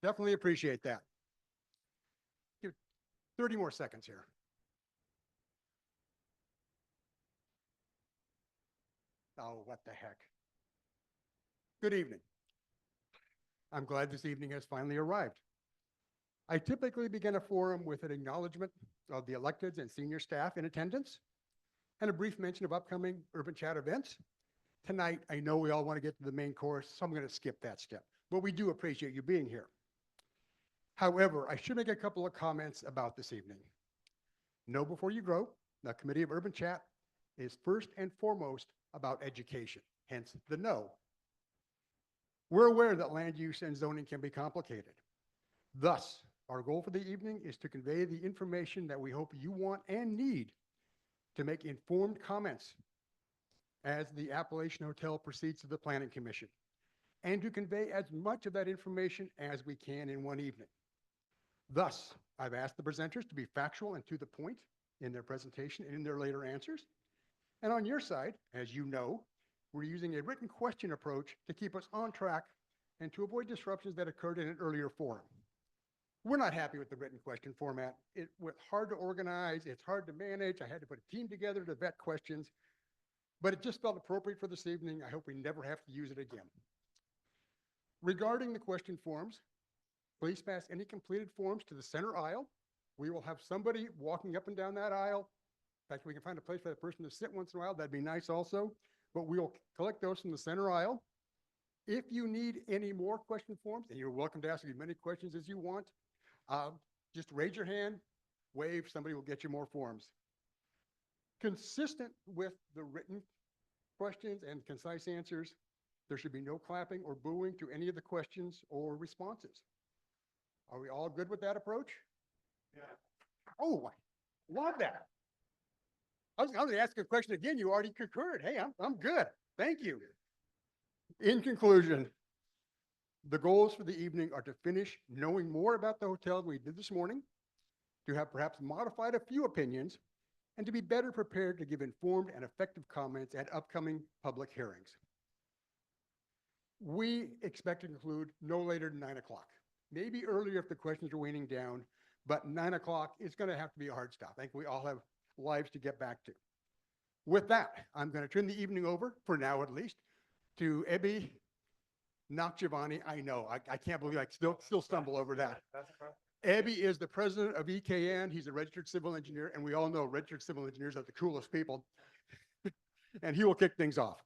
Definitely appreciate that. Give 30 more seconds here. Oh, what the heck. Good evening. I'm glad this evening has finally arrived. I typically begin a forum with an acknowledgement of the electeds and senior staff in attendance and a brief mention of upcoming Urban Chat events. Tonight, I know we all want to get to the main course, so I'm going to skip that step, but we do appreciate you being here. However, I should make a couple of comments about this evening. Know before you grow, the Committee of Urban Chat is first and foremost about education, hence the know. We're aware that land use and zoning can be complicated. Thus, our goal for the evening is to convey the information that we hope you want and need to make informed comments as the Appellation Hotel proceeds to the Planning Commission, and to convey as much of that information as we can in one evening. Thus, I've asked the presenters to be factual and to the point in their presentation and in their later answers. And on your side, as you know, we're using a written question approach to keep us on track and to avoid disruptions that occurred in an earlier forum. We're not happy with the written question format. It was hard to organize, it's hard to manage. I had to put a team together to vet questions, but it just felt appropriate for this evening. I hope we never have to use it again. Regarding the question forms, please pass any completed forms to the center aisle. We will have somebody walking up and down that aisle. In fact, we can find a place for that person to sit once in a while. That'd be nice also, but we'll collect those from the center aisle. If you need any more question forms, and you're welcome to ask as many questions as you want, just raise your hand, wave, somebody will get you more forms. Consistent with the written questions and concise answers, there should be no clapping or booing to any of the questions or responses. Are we all good with that approach? Yeah. Oh, I love that. I was going to ask a question again. You already concurred. Hey, I'm good. Thank you. In conclusion, the goals for the evening are to finish knowing more about the hotel than we did this morning, to have perhaps modified a few opinions, and to be better prepared to give informed and effective comments at upcoming public hearings. We expect to conclude no later than 9 o'clock. Maybe earlier if the questions are waning down, but 9 o'clock is going to have to be a hard stop. I think we all have lives to get back to. With that, I'm going to turn the evening over, for now at least, to Ebbie Nakhjavani. I know, I can't believe I still stumble over that. Ebbie is the president of EKN. He's a registered civil engineer, and we all know registered civil engineers are the coolest people. And he will kick things off.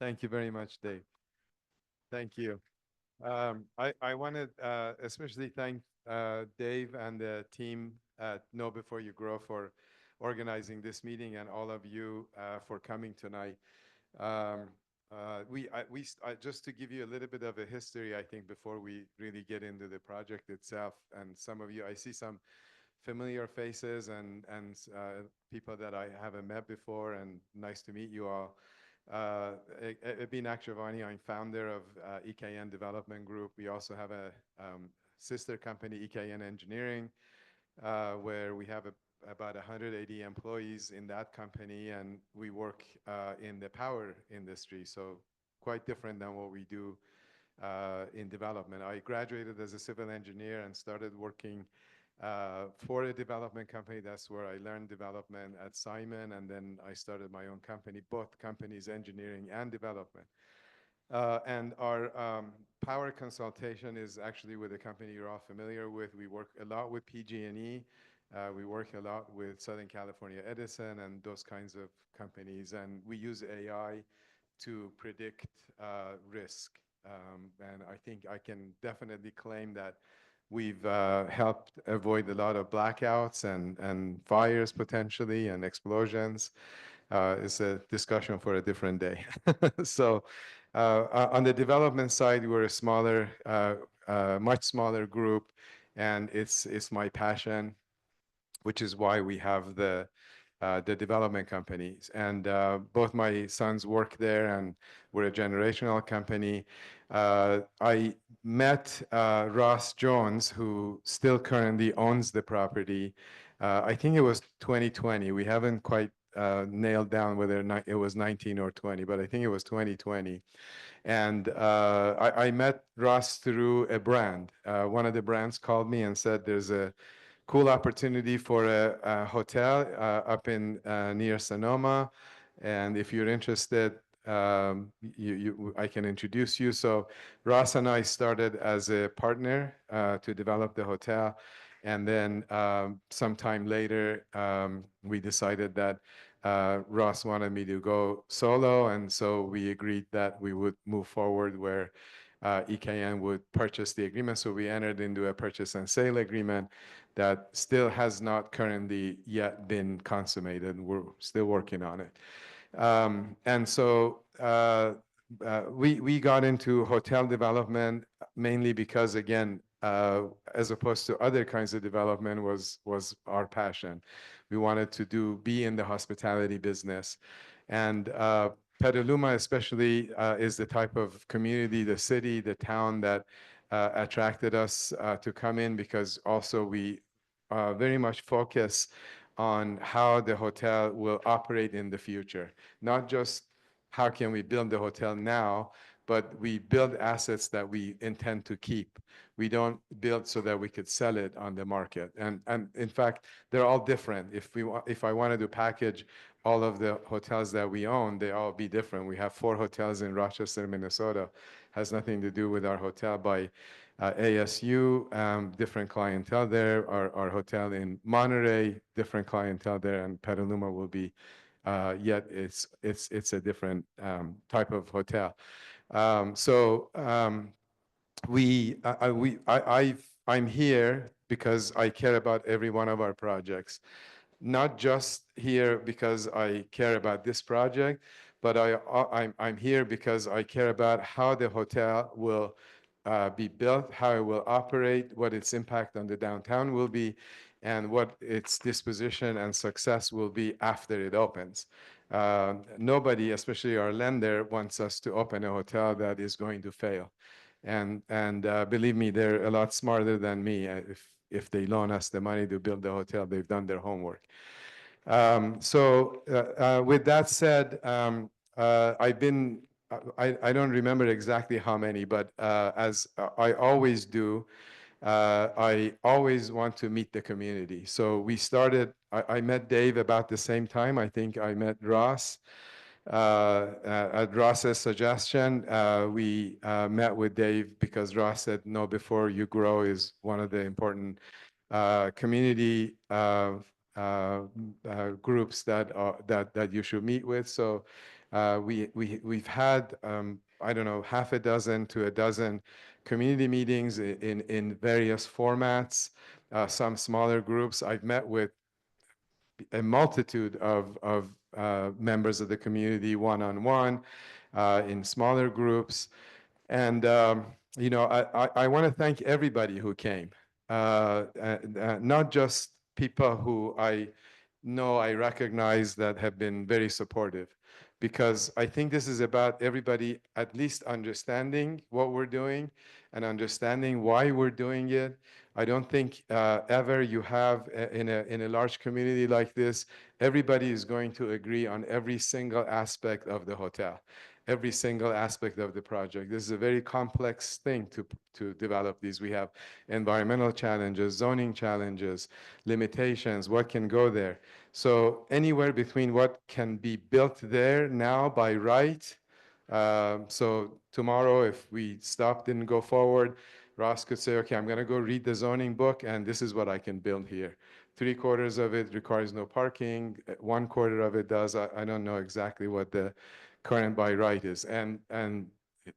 Thank you very much, Dave. Thank you. I want to especially thank Dave and the team at Know Before You Grow for organizing this meeting, and all of you for coming tonight. Just to give you a little bit of a history, I think, before we really get into the project itself, and some of you, I see some familiar faces and people that I haven't met before, and nice to meet you all. Ebbie Nakhjavani, I'm founder of EKN Development Group. We also have a sister company, EKN Engineering, where we have about 180 employees in that company, and we work in the power industry, so quite different than what we do in development. I graduated as a civil engineer and started working for a development company. That's where I learned development at Simon, and then I started my own company, both companies, engineering and development. And our power consultation is actually with a company you're all familiar with. We work a lot with PG&E. We work a lot with Southern California Edison and those kinds of companies, and we use AI to predict risk. And I think I can definitely claim that we've helped avoid a lot of blackouts and fires potentially, and explosions. It's a discussion for a different day. So on the development side, we're a smaller, much smaller group, and it's my passion, which is why we have the development companies. And both my sons work there, and we're a generational company. I met Ross Jones, who still currently owns the property. I think it was 2020. We haven't quite nailed down whether it was 19 or 20, but I think it was 2020. And I met Ross through a brand. One of the brands called me and said, there's a cool opportunity for a hotel up in near Sonoma. And if you're interested, I can introduce you. So Ross and I started as a partner to develop the hotel. And then sometime later, we decided that Ross wanted me to go solo. And so we agreed that we would move forward where EKN would purchase the agreement. So we entered into a purchase and sale agreement that still has not currently yet been consummated. We're still working on it. And so we got into hotel development mainly because, again, as opposed to other kinds of development was our passion. We wanted to be in the hospitality business. And Petaluma especially is the type of community, the city, the town that attracted us to come in, because also we very much focus on how the hotel will operate in the future. Not just how can we build the hotel now, but we build assets that we intend to keep. We don't build so that we could sell it on the market. And in fact, they're all different. If I wanted to package all of the hotels that we own, they all be different. We have 4 hotels in Rochester, Minnesota. Has nothing to do with our hotel by ASU, different clientele there. Our hotel in Monterey, different clientele there, and Petaluma will be, yet it's a different type of hotel. I'm here because I care about every one of our projects. Not just here because I care about this project, but I'm here because I care about how the hotel will be built, how it will operate, what its impact on the downtown will be, and what its disposition and success will be after it opens. Nobody, especially our lender, wants us to open a hotel that is going to fail. And believe me, they're a lot smarter than me. If they loan us the money to build the hotel, they've done their homework. With that said, I've been, I don't remember exactly how many, but as I always do, I always want to meet the community. So we started, I met Dave about the same time. I think I met Ross. At Ross's suggestion, we met with Dave because Ross said, no, before you grow is one of the important community groups that you should meet with. So we've had, I don't know, half a dozen to a dozen community meetings in various formats, some smaller groups. I've met with a multitude of members of the community one-on-one, in smaller groups. And, I want to thank everybody who came, not just people who I know, I recognize that have been very supportive, because I think this is about everybody at least understanding what we're doing and understanding why we're doing it. I don't think ever you have in a large community like this, everybody is going to agree on every single aspect of the hotel, every single aspect of the project. This is a very complex thing to develop these. We have environmental challenges, zoning challenges, limitations, what can go there. So anywhere between what can be built there now by right. So tomorrow, if we stop, didn't go forward, Ross could say, okay, I'm going to go read the zoning book, and this is what I can build here. 3/4 of it requires no parking. 1/4 of it does. I don't know exactly what the current by right is. And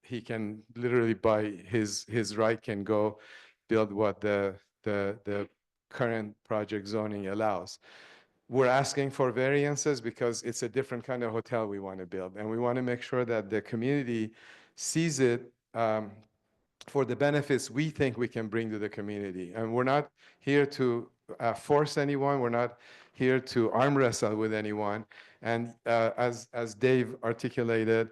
he can literally by his right can go build what the current project zoning allows. We're asking for variances because it's a different kind of hotel we want to build. And we want to make sure that the community sees it for the benefits we think we can bring to the community. And we're not here to force anyone. We're not here to arm wrestle with anyone. And as Dave articulated,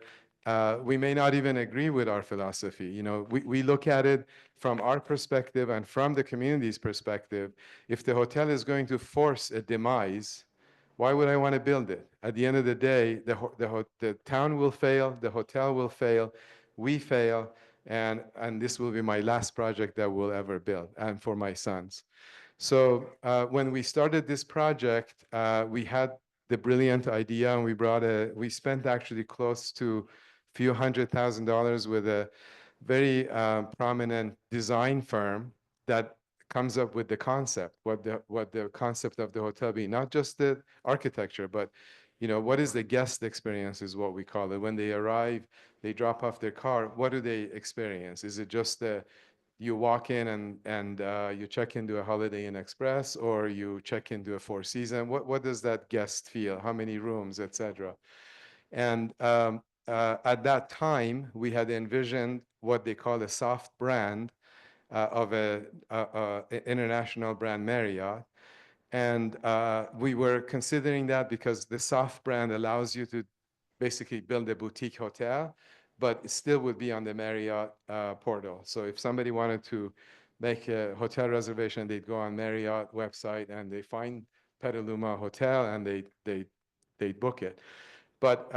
we may not even agree with our philosophy. We look at it from our perspective and from the community's perspective. If the hotel is going to force a demise, Why would I want to build it? At the end of the day, the town will fail, the hotel will fail, we fail, and this will be my last project that we'll ever build, and for my sons. So when we started this project, we had the brilliant idea, and we spent actually close to a few $100,000 with a very prominent design firm that comes up with the concept, what the concept of the hotel be, not just the architecture, but what is the guest experience is what we call it. When they arrive, they drop off their car, what do they experience? Is it just you walk in and you check into a Holiday Inn Express, or you check into a Four Seasons? What does that guest feel? How many rooms, etc. And at that time, we had envisioned what they call a soft brand of a international brand, Marriott. And we were considering that because the soft brand allows you to basically build a boutique hotel, but it still would be on the Marriott portal. So if somebody wanted to make a hotel reservation, they'd go on Marriott website and they find Petaluma Hotel and they book it. But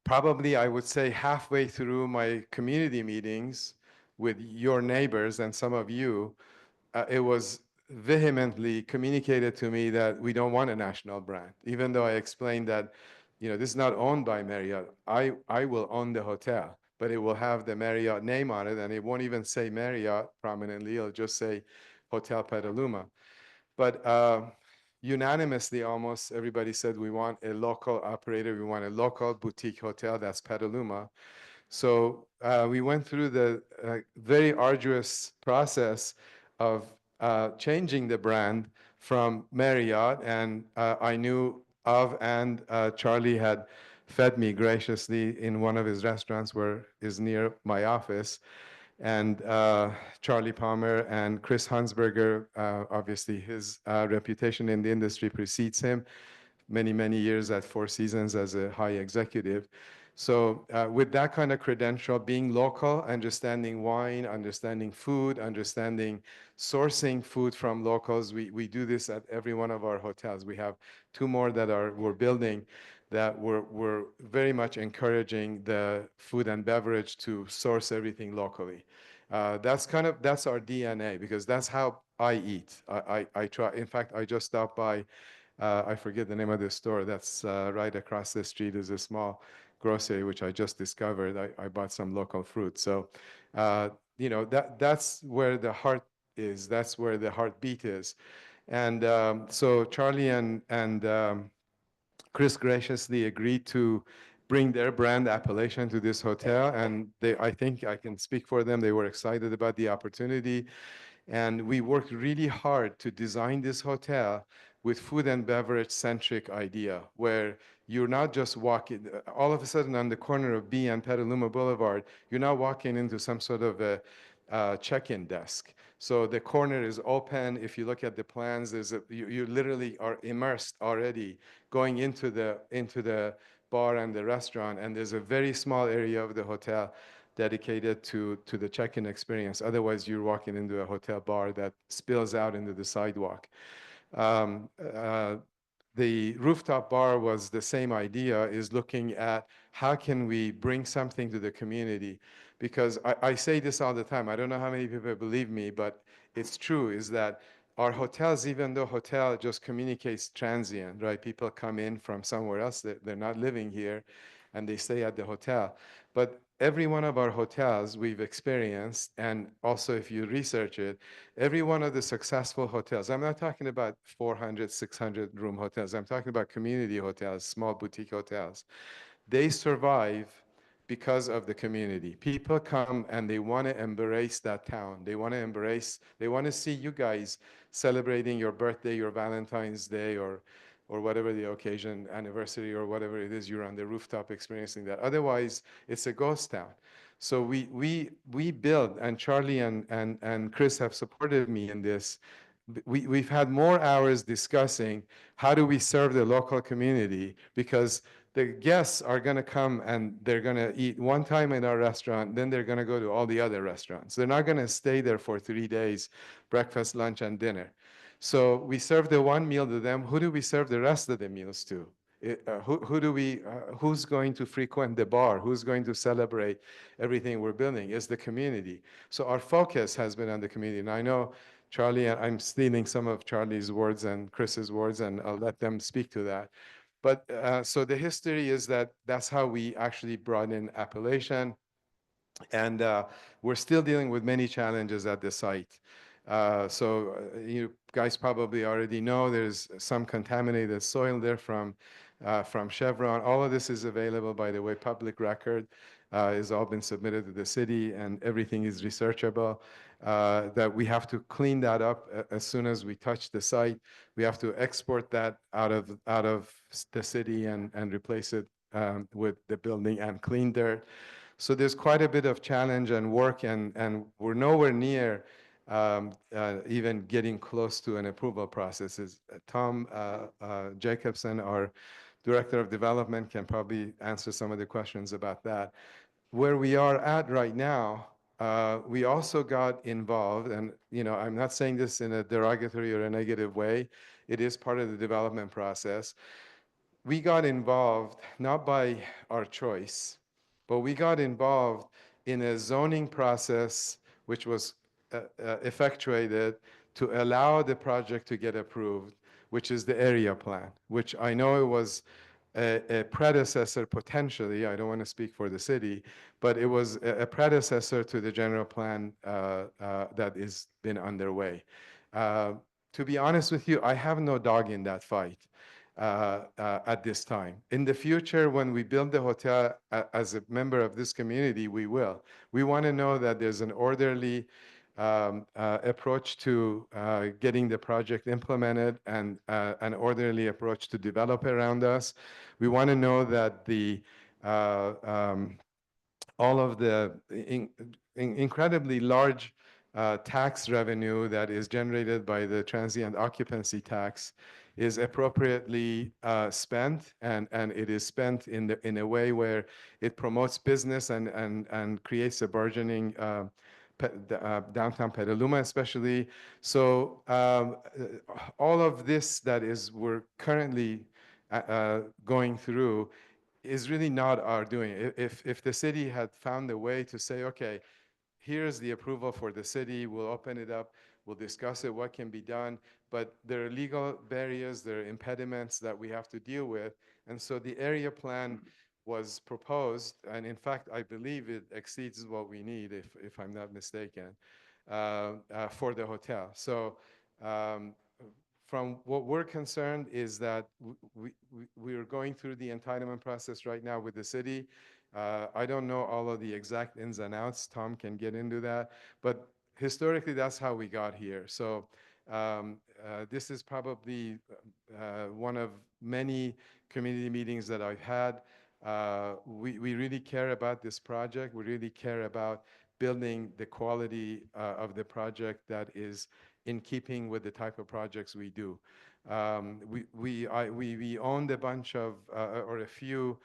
probably I would say halfway through my community meetings with your neighbors and some of you, it was vehemently communicated to me that we don't want a national brand, even though I explained that, this is not owned by Marriott. I will own the hotel, but it will have the Marriott name on it, and it won't even say Marriott prominently. It'll just say Hotel Petaluma. But unanimously, almost everybody said we want a local operator. We want a local boutique hotel. That's Petaluma. So we went through the very arduous process of changing the brand from Marriott, and I knew of, and Charlie had fed me graciously in one of his restaurants where is near my office. And Charlie Palmer and Chris Hunsberger, obviously his reputation in the industry precedes him. Many, many years at Four Seasons as a high executive. So with that kind of credential, being local, understanding wine, understanding food, understanding sourcing food from locals, we do this at every one of our hotels. We have two more that we're building that we're very much encouraging the food and beverage to source everything locally. That's our DNA, because that's how I eat. I try. In fact, I just stopped by. I forget the name of the store. That's right across the street is a small grocery, which I just discovered. I bought some local fruit. So, that's where the heart is. That's where the heartbeat is. And so Charlie and Chris graciously agreed to bring their brand Appellation to this hotel. And I think I can speak for them. They were excited about the opportunity. And we worked really hard to design this hotel with food and beverage centric idea, where you're not just walking, all of a sudden on the corner of B and Petaluma Boulevard, you're not walking into some sort of a check-in desk. So the corner is open. If you look at the plans, you literally are immersed already going into the bar and the restaurant, and there's a very small area of the hotel dedicated to the check-in experience. Otherwise, you're walking into a hotel bar that spills out into the sidewalk. The rooftop bar was the same idea, is looking at how can we bring something to the community. Because I say this all the time, I don't know how many people believe me, but it's true, is that our hotels, even though hotel just communicates transient, right? People come in from somewhere else, they're not living here, and they stay at the hotel. But every one of our hotels we've experienced, and also if you research it, every one of the successful hotels, I'm not talking about 400, 600 room hotels, I'm talking about community hotels, small boutique hotels. They survive because of the community. People come and they want to embrace that town. They want to see you guys celebrating your birthday, your Valentine's Day, or whatever the occasion, anniversary, or whatever it is, you're on the rooftop experiencing that. Otherwise, it's a ghost town. So we build, and Charlie and Chris have supported me in this. We've had more hours discussing how do we serve the local community, because the guests are going to come and they're going to eat one time in our restaurant, then they're going to go to all the other restaurants. They're not going to stay there for 3 days, breakfast, lunch, and dinner. So we serve the one meal to them. Who do we serve the rest of the meals to? Who's going to frequent the bar? Who's going to celebrate everything we're building? Is the community. So our focus has been on the community. And I know Charlie, I'm stealing some of Charlie's words and Chris's words, and I'll let them speak to that. But so the history is that that's how we actually brought in Appellation. And we're still dealing with many challenges at the site. You guys probably already know there's some contaminated soil there from Chevron. All of this is available, by the way, public record. Has all been submitted to the city, and everything is researchable. That we have to clean that up as soon as we touch the site. We have to export that out of the city and replace it with the building and clean dirt. So there's quite a bit of challenge and work, and we're nowhere near even getting close to an approval process. Tom Jacobson, our Director of Development, can probably answer some of the questions about that. Where we are at right now, we also got involved, and I'm not saying this in a derogatory or a negative way. It is part of the development process. We got involved not by our choice, but we got involved in a zoning process which was effectuated to allow the project to get approved, which is the area plan, which I know it was a predecessor potentially, I don't want to speak for the city, but it was a predecessor to the general plan that is been underway. To be honest with you, I have no dog in that fight at this time. In the future, when we build the hotel as a member of this community, we will. We want to know that there's an orderly approach to getting the project implemented and an orderly approach to develop around us. We want to know that all of the incredibly large tax revenue that is generated by the transient occupancy tax is appropriately spent, and it is spent in a way where it promotes business and creates a burgeoning downtown Petaluma especially. So all of this that we're currently going through is really not our doing. If the city had found a way to say, okay, here's the approval for the city, we'll open it up, we'll discuss it, what can be done, but there are legal barriers, there are impediments that we have to deal with. And so the area plan was proposed, and in fact, I believe it exceeds what we need, if I'm not mistaken, for the hotel. So from what we're concerned is that we are going through the entitlement process right now with the city. I don't know all of the exact ins and outs. Tom can get into that. But historically, that's how we got here. So this is probably one of many community meetings that I've had. We really care about this project. We really care about building the quality of the project that is in keeping with the type of projects we do. We owned a bunch of, or a few,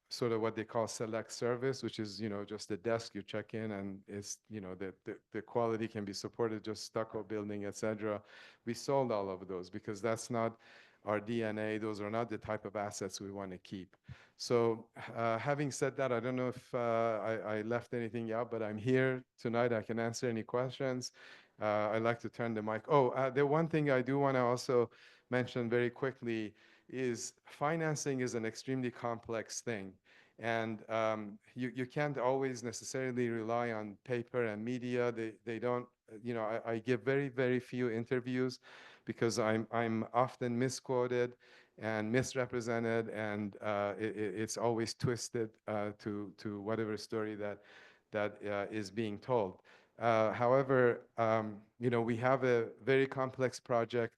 sort of what they call select service, which is, just a desk you check in and it's, the quality can be supported, just stucco building, etc. We sold all of those because that's not our DNA. Those are not the type of assets we want to keep. So having said that, I don't know if I left anything out, but I'm here tonight. I can answer any questions. I'd like to turn the mic. The one thing I do want to also mention very quickly is financing is an extremely complex thing. And you can't always necessarily rely on paper and media. They don't, I give very, very few interviews because I'm often misquoted and misrepresented, and it's always twisted to whatever story that is being told. However, we have a very complex project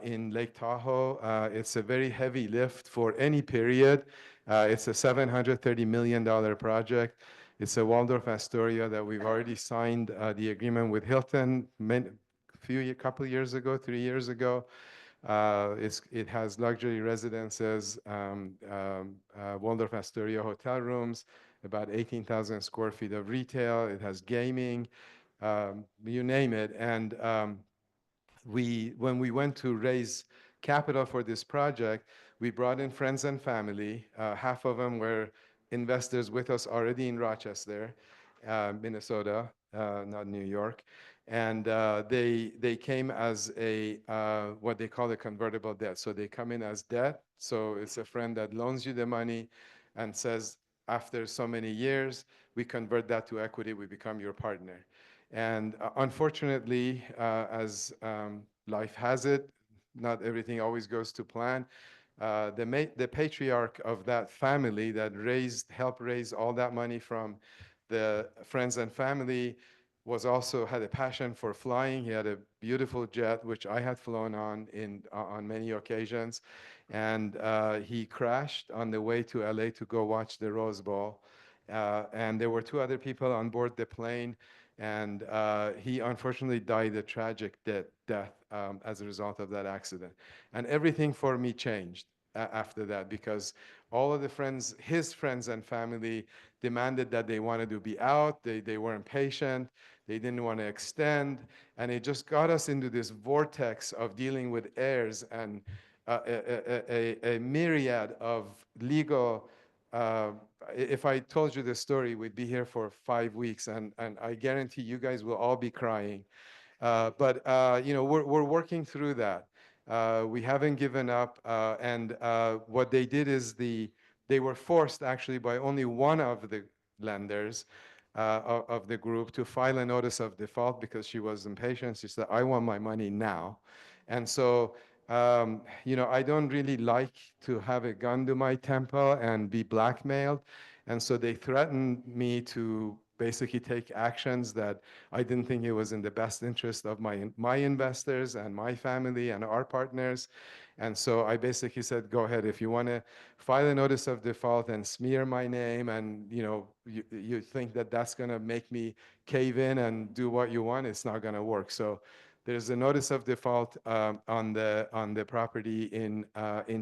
in Lake Tahoe. It's a very heavy lift for any period. It's a $730 million project. It's a Waldorf Astoria that we've already signed the agreement with Hilton couple years ago, 3 years ago. It has luxury residences, Waldorf Astoria hotel rooms, about 18,000 square feet of retail. It has gaming, you name it. And when we went to raise capital for this project, we brought in friends and family. Half of them were investors with us already in Rochester, Minnesota, not New York. And they came as a what they call a convertible debt. So they come in as debt. So it's a friend that loans you the money and says, after so many years, we convert that to equity, we become your partner. And unfortunately, as life has it, not everything always goes to plan. The patriarch of that family that helped raise all that money from the friends and family had a passion for flying. He had a beautiful jet, which I had flown on many occasions. And he crashed on the way to LA to go watch the Rose Bowl. And there were two other people on board the plane. And he unfortunately died a tragic death as a result of that accident. And everything for me changed after that, because all of his friends and family demanded that they wanted to be out. They weren't patient. They didn't want to extend. And it just got us into this vortex of dealing with heirs and a myriad of legal. If I told you this story, we'd be here for 5 weeks, and I guarantee you guys will all be crying. But we're working through that. We haven't given up, and what they did is they were forced actually by only one of the lenders of the group to file a notice of default because she was impatient. She said, "I want my money now," and so. I don't really like to have a gun to my temple and be blackmailed. And so they threatened me to basically take actions that I didn't think it was in the best interest of my investors and my family and our partners. And so I basically said, go ahead, if you want to file a notice of default and smear my name, and you think that that's going to make me cave in and do what you want, it's not going to work. So there's a notice of default on the property in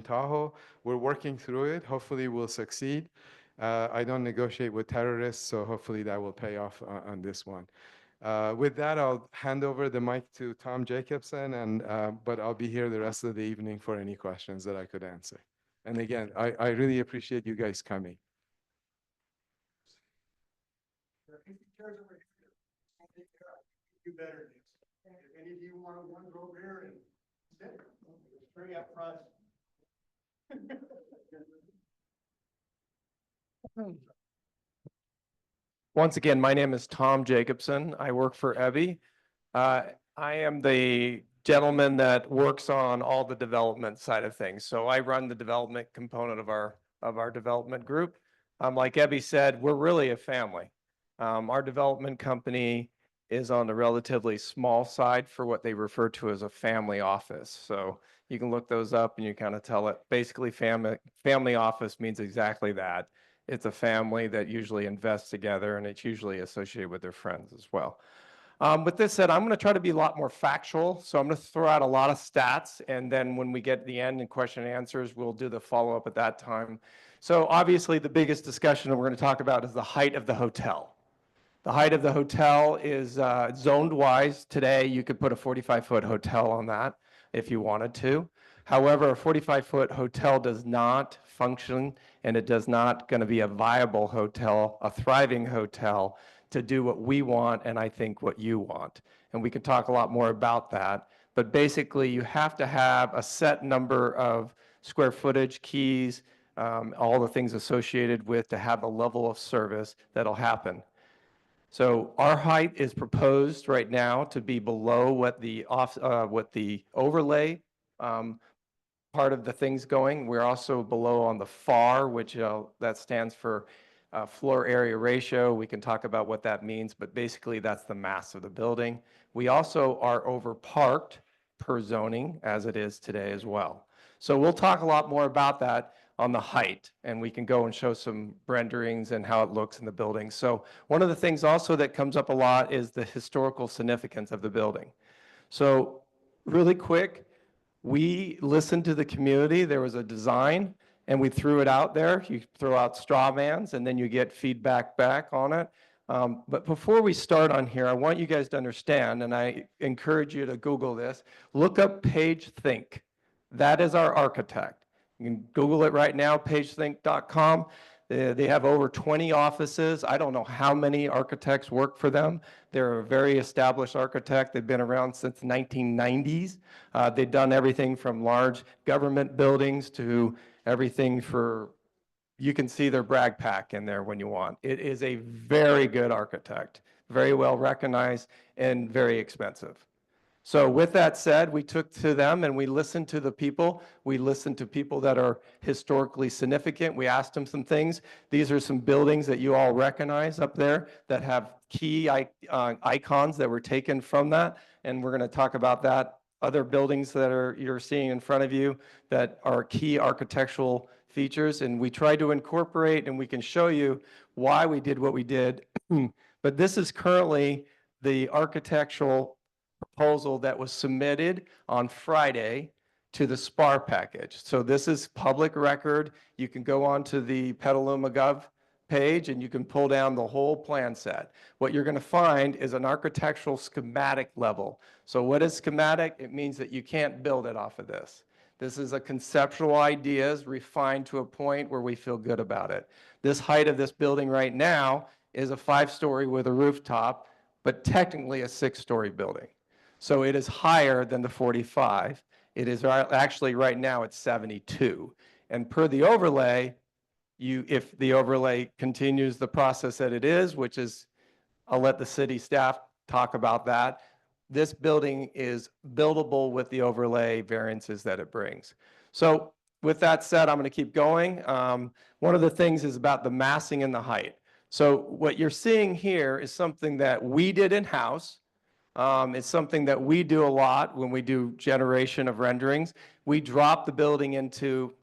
Tahoe. We're working through it. Hopefully we'll succeed. I don't negotiate with terrorists, so hopefully that will pay off on this one. With that, I'll hand over the mic to Tom Jacobson, but I'll be here the rest of the evening for any questions that I could answer. And again, I really appreciate you guys coming. You better. If any of you want to go over here and sit, straight up front. Once again, my name is Tom Jacobson. I work for Ebbie. I am the gentleman that works on all the development side of things. So I run the development component of our development group. Like Ebbie said, we're really a family. Our development company is on the relatively small side for what they refer to as a family office. So you can look those up and you kind of tell it. Basically, family office means exactly that. It's a family that usually invests together, and it's usually associated with their friends as well. With this said, I'm going to try to be a lot more factual. So I'm going to throw out a lot of stats, and then when we get to the end and question and answers, we'll do the follow-up at that time. So obviously, the biggest discussion that we're going to talk about is the height of the hotel. The height of the hotel is zoned-wise. Today, you could put a 45-foot hotel on that if you wanted to. However, a 45-foot hotel does not function, and it does not going to be a viable hotel, a thriving hotel, to do what we want and I think what you want. And we can talk a lot more about that. But basically, you have to have a set number of square footage, keys, all the things associated with to have the level of service that'll happen. So our height is proposed right now to be below what the overlay part of the things going. We're also below on the FAR, which that stands for floor area ratio. We can talk about what that means, but basically that's the mass of the building. We also are over parked per zoning as it is today as well. So we'll talk a lot more about that on the height, and we can go and show some renderings and how it looks in the building. So one of the things also that comes up a lot is the historical significance of the building. So really quick, we listened to the community. There was a design, and we threw it out there. You throw out straw mans, and then you get feedback back on it. But before we start on here, I want you guys to understand, and I encourage you to Google this, look up Page Think. That is our architect. You can Google it right now, pagethink.com. They have over 20 offices. I don't know how many architects work for them. They're a very established architect. They've been around since 1990s. They've done everything from large government buildings to everything for, you can see their brag pack in there when you want. It is a very good architect, very well recognized and very expensive. So with that said, we took to them and we listened to the people. We listened to people that are historically significant. We asked them some things. These are some buildings that you all recognize up there that have key icons that were taken from that. And we're going to talk about that. Other buildings that you're seeing in front of you that are key architectural features. And we tried to incorporate, and we can show you why we did what we did. But this is currently the architectural proposal that was submitted on Friday to the SPAR package. So this is public record. You can go on to the Petaluma Gov page and you can pull down the whole plan set. What you're going to find is an architectural schematic level. So what is schematic? It means that you can't build it off of this. This is a conceptual ideas refined to a point where we feel good about it. This height of this building right now is a 5-story with a rooftop, but technically a 6-story building. So it is higher than the 45. It is actually right now it's 72. And per the overlay, if the overlay continues the process that it is, which is, I'll let the city staff talk about that. This building is buildable with the overlay variances that it brings. So with that said, I'm going to keep going. One of the things is about the massing and the height. So what you're seeing here is something that we did in-house. It's something that we do a lot when we do generation of renderings. We drop the building into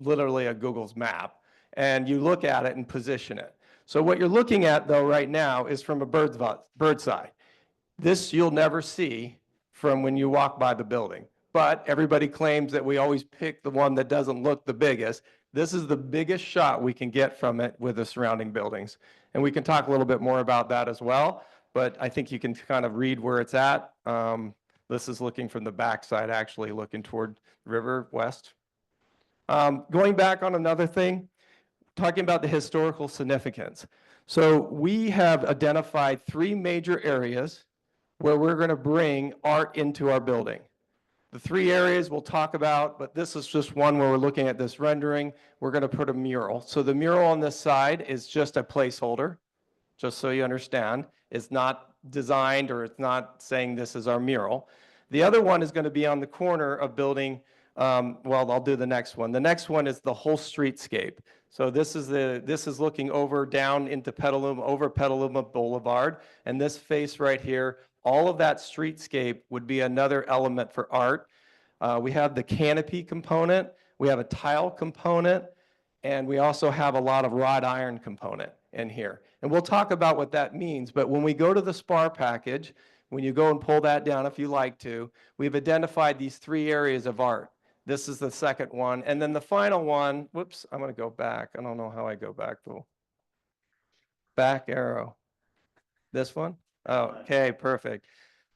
literally a Google's map, and you look at it and position it. So what you're looking at, though, right now is from a bird's eye. This you'll never see from when you walk by the building. But everybody claims that we always pick the one that doesn't look the biggest. This is the biggest shot we can get from it with the surrounding buildings. And we can talk a little bit more about that as well. But I think you can kind of read where it's at. This is looking from the backside, actually looking toward River West. Going back on another thing, talking about the historical significance. So we have identified 3 major areas where we're going to bring art into our building. The 3 areas we'll talk about, but this is just one where we're looking at this rendering. We're going to put a mural. So the mural on this side is just a placeholder, just so you understand. It's not designed or it's not saying this is our mural. The other one is going to be on the corner of building, well, I'll do the next one. The next one is the whole streetscape. So this is looking over down into Petaluma, over Petaluma Boulevard. And this face right here, all of that streetscape would be another element for art. We have the canopy component, we have a tile component, and we also have a lot of wrought iron component in here. And we'll talk about what that means, but when we go to the SPAR package, when you go and pull that down if you like to, we've identified these 3 areas of art. This is the second one. And then the final one, whoops, I'm going to go back. I don't know how I go back though. Back arrow. This one? Oh, okay, perfect.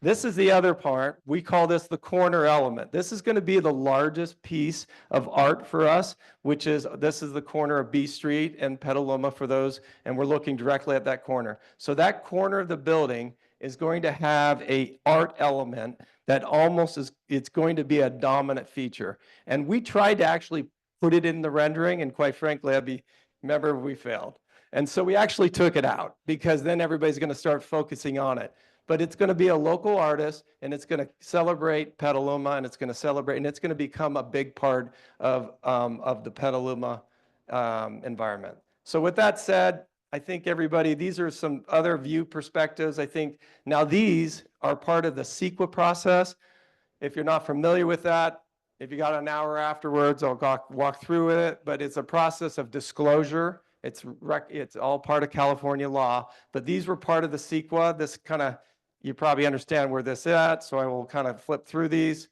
This is the other part. We call this the corner element. This is going to be the largest piece of art for us, which is, this is the corner of B Street and Petaluma for those, and we're looking directly at that corner. So that corner of the building is going to have a art element that almost is, it's going to be a dominant feature. And we tried to actually put it in the rendering, and quite frankly, Ebbie, remember, we failed. And so we actually took it out because then everybody's going to start focusing on it. But it's going to be a local artist, and it's going to celebrate Petaluma, and it's going to celebrate, and it's going to become a big part of the Petaluma environment. So with that said, I think everybody, these are some other view perspectives. I think now these are part of the CEQA process. If you're not familiar with that, if you got an hour afterwards, I'll walk through it, but it's a process of disclosure. It's all part of California law, but these were part of the CEQA. This kind of, you probably understand where this is at, so I will kind of flip through these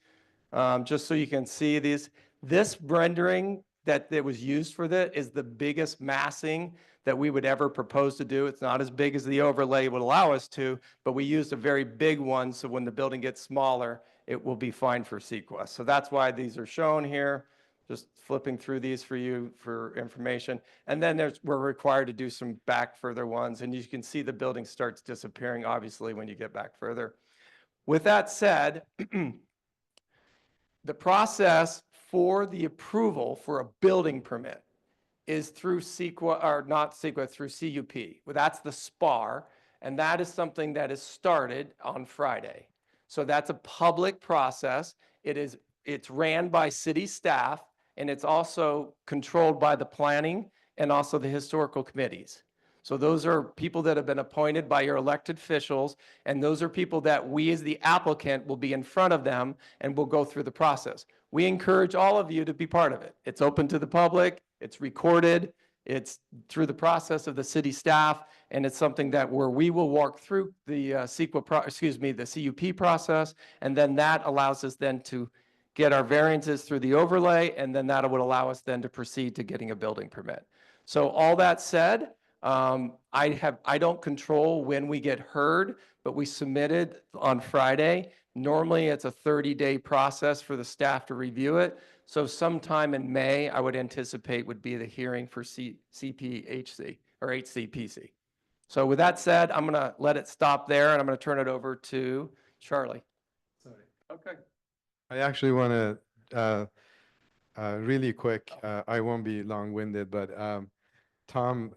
just so you can see these. This rendering that was used for this is the biggest massing that we would ever propose to do. It's not as big as the overlay would allow us to, but we used a very big one, so when the building gets smaller, it will be fine for CEQA. So that's why these are shown here. Just flipping through these for you for information. And then we're required to do some back further ones, and you can see the building starts disappearing, obviously, when you get back further. With that said, the process for the approval for a building permit is through CEQA, or not CEQA, through CUP. Well, that's the SPAR, and that is something that is started on Friday. So that's a public process. It's ran by city staff, and it's also controlled by the planning and also the historical committees. So those are people that have been appointed by your elected officials, and those are people that we as the applicant will be in front of them and will go through the process. We encourage all of you to be part of it. It's open to the public, it's recorded, it's through the process of the city staff, and it's something that where we will walk through the the CUP process, and then that allows us then to get our variances through the overlay, and then that would allow us then to proceed to getting a building permit. So all that said, I don't control when we get heard, but we submitted on Friday. Normally, it's a 30-day process for the staff to review it. So sometime in May, I would anticipate would be the hearing for CPHC or HCPC. So with that said, I'm going to let it stop there, and I'm going to turn it over to Charlie. Sorry. Okay. I actually want to, really quick, I won't be long-winded, but Tom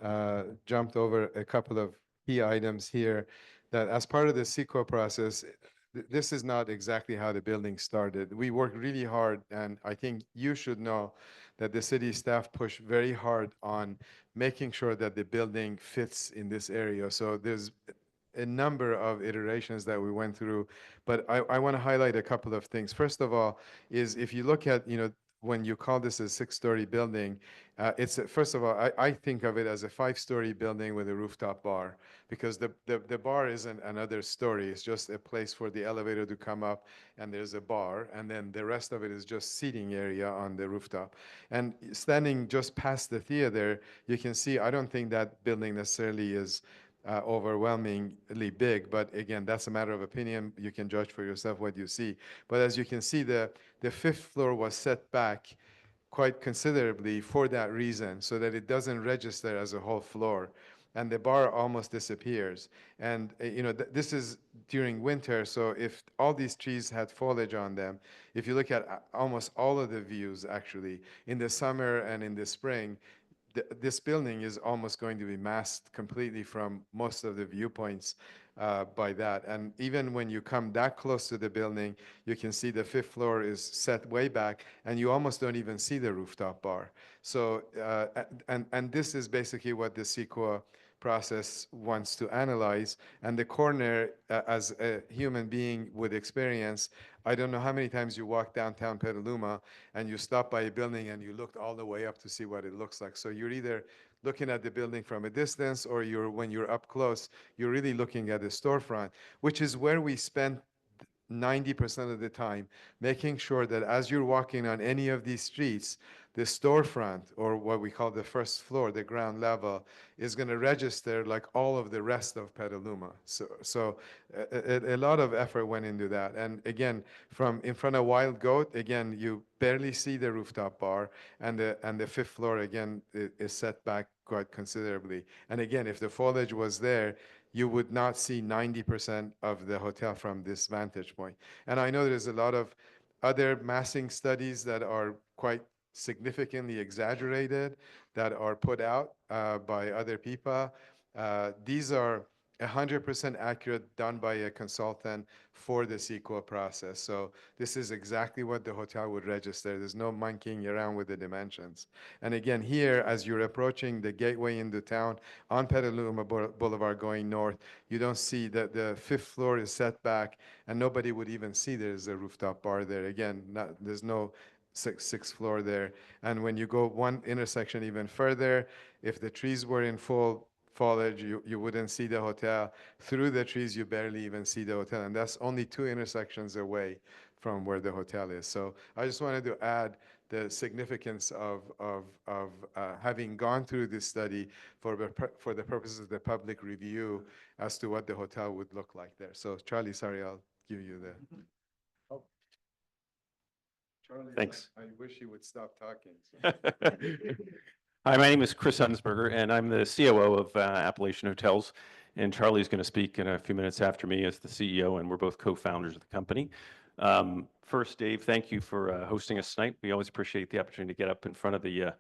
jumped over a couple of key items here that as part of the CEQA process, this is not exactly how the building started. We worked really hard, and I think you should know that the city staff pushed very hard on making sure that the building fits in this area. So there's a number of iterations that we went through, but I want to highlight a couple of things. First of all, is if you look at, when you call this a 6-story building, first of all, I think of it as a 5-story building with a rooftop bar, because the bar isn't another story. It's just a place for the elevator to come up, and there's a bar, and then the rest of it is just seating area on the rooftop. And standing just past the theater, you can see, I don't think that building necessarily is overwhelmingly big, but again, that's a matter of opinion. You can judge for yourself what you see. But as you can see, the 5th floor was set back quite considerably for that reason, so that it doesn't register as a whole floor, and the bar almost disappears. And this is during winter, so if all these trees had foliage on them, if you look at almost all of the views, actually, in the summer and in the spring, this building is almost going to be masked completely from most of the viewpoints by that. And even when you come that close to the building, you can see the 5th floor is set way back, and you almost don't even see the rooftop bar. So, and this is basically what the CEQA process wants to analyze. And the corner, as a human being would experience, I don't know how many times you walk downtown Petaluma and you stop by a building and you looked all the way up to see what it looks like. So you're either looking at the building from a distance, or when you're up close, you're really looking at the storefront, which is where we spend 90% of the time, making sure that as you're walking on any of these streets, the storefront, or what we call the first floor, the ground level, is going to register like all of the rest of Petaluma. So a lot of effort went into that. And again, from in front of Wild Goat, again, you barely see the rooftop bar, and the 5th floor, again, is set back quite considerably. And again, if the foliage was there, you would not see 90% of the hotel from this vantage point. And I know there's a lot of other massing studies that are quite significantly exaggerated that are put out by other people. These are 100% accurate, done by a consultant for the CEQA process. So this is exactly what the hotel would register. There's no monkeying around with the dimensions. And again, here, as you're approaching the gateway into town on Petaluma Boulevard going north, you don't see that the 5th floor is set back, and nobody would even see there's a rooftop bar there. Again, there's no sixth floor there. And when you go one intersection even further, if the trees were in full foliage, you wouldn't see the hotel. Through the trees, you barely even see the hotel. And that's only 2 intersections away from where the hotel is. So I just wanted to add the significance of having gone through this study for the purposes of the public review as to what the hotel would look like there. So Charlie, sorry, I'll give you the. Oh. Charlie, Thanks. I wish you would stop talking. Hi, my name is Chris Hunsberger, and I'm the COO of Appellation Hotels. And Charlie's going to speak in a few minutes after me as the CEO, and we're both co-founders of the company. First, Dave, thank you for hosting us tonight. We always appreciate the opportunity to get up in front of the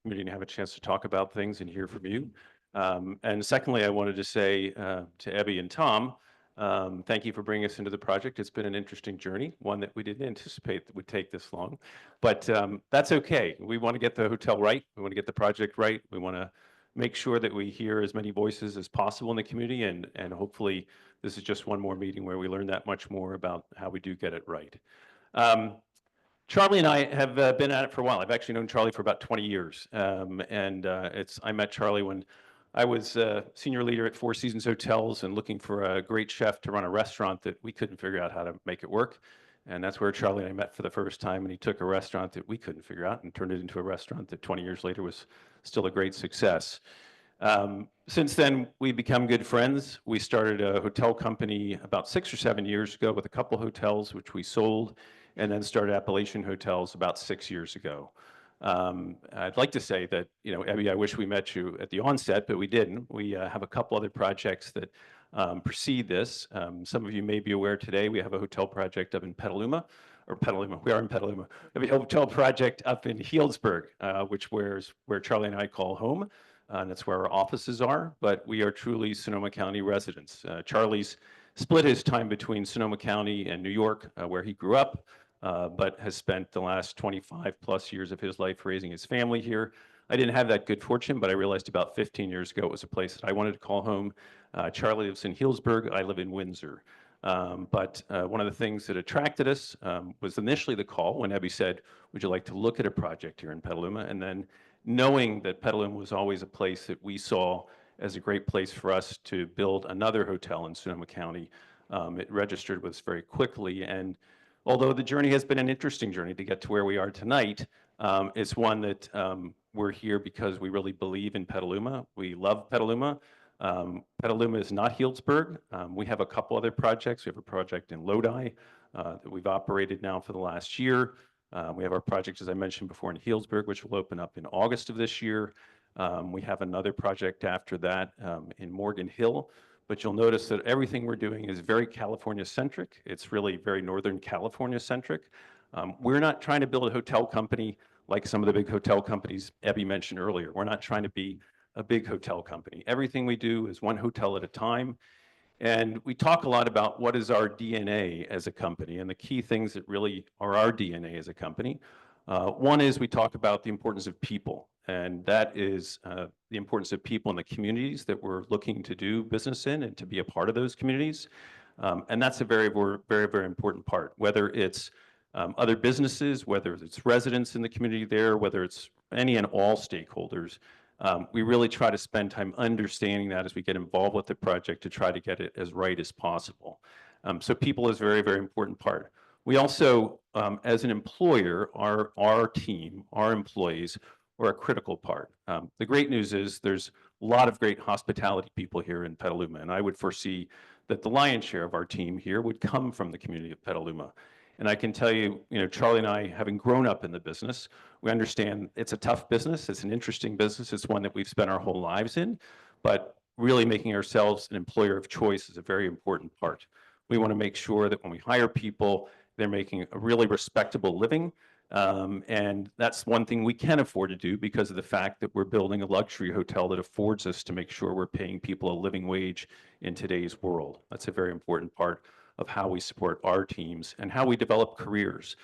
community and have a chance to talk about things and hear from you. And secondly, I wanted to say to Ebbie and Tom, thank you for bringing us into the project. It's been an interesting journey, one that we didn't anticipate that would take this long, but that's okay. We want to get the hotel right. We want to get the project right. We want to make sure that we hear as many voices as possible in the community, and hopefully this is just one more meeting where we learn that much more about how we do get it right. Charlie and I have been at it for a while. I've actually known Charlie for about 20 years, I met Charlie when I was a senior leader at Four Seasons Hotels and looking for a great chef to run a restaurant that we couldn't figure out how to make it work. And that's where Charlie and I met for the first time. And he took a restaurant that we couldn't figure out and turned it into a restaurant that 20 years later was still a great success. Since then, we've become good friends. We started a hotel company about 6 or 7 years ago with a couple hotels, which we sold, and then started Appellation Hotels about 6 years ago. I'd like to say that, Ebbie, I wish we met you at the onset, but we didn't. We have a couple other projects that precede this. Some of you may be aware today, we have a hotel project up in Petaluma. We are in Petaluma. We have a hotel project up in Healdsburg, where Charlie and I call home. And that's where our offices are, but we are truly Sonoma County residents. Charlie's split his time between Sonoma County and New York, where he grew up, but has spent the last 25 plus years of his life raising his family here. I didn't have that good fortune, but I realized about 15 years ago it was a place that I wanted to call home. Charlie lives in Healdsburg, I live in Windsor. But one of the things that attracted us was initially the call when Ebbie said, would you like to look at a project here in Petaluma? And then knowing that Petaluma was always a place that we saw as a great place for us to build another hotel in Sonoma County, it registered with us very quickly. And although the journey has been an interesting journey to get to where we are tonight, it's one that we're here because we really believe in Petaluma. We love Petaluma. Petaluma is not Healdsburg. We have a couple other projects. We have a project in Lodi that we've operated now for the last year. We have our project, as I mentioned before, in Healdsburg, which will open up in August of this year. We have another project after that in Morgan Hill, but you'll notice that everything we're doing is very California-centric. It's really very Northern California-centric. We're not trying to build a hotel company like some of the big hotel companies Ebbie mentioned earlier. We're not trying to be a big hotel company. Everything we do is one hotel at a time. And we talk a lot about what is our DNA as a company and the key things that really are our DNA as a company. One is we talk about the importance of people, and that is the importance of people in the communities that we're looking to do business in and to be a part of those communities. And that's a very, very, very important part, whether it's other businesses, whether it's residents in the community there, whether it's any and all stakeholders. We really try to spend time understanding that as we get involved with the project to try to get it as right as possible. So people is a very, very important part. We also, as an employer, our team, our employees are a critical part. The great news is there's a lot of great hospitality people here in Petaluma, and I would foresee that the lion's share of our team here would come from the community of Petaluma. And I can tell you, Charlie and I, having grown up in the business, we understand it's a tough business. It's an interesting business. It's one that we've spent our whole lives in, but really making ourselves an employer of choice is a very important part. We want to make sure that when we hire people, they're making a really respectable living. And that's one thing we can afford to do because of the fact that we're building a luxury hotel that affords us to make sure we're paying people a living wage in today's world. That's a very important part of how we support our teams and how we develop careers.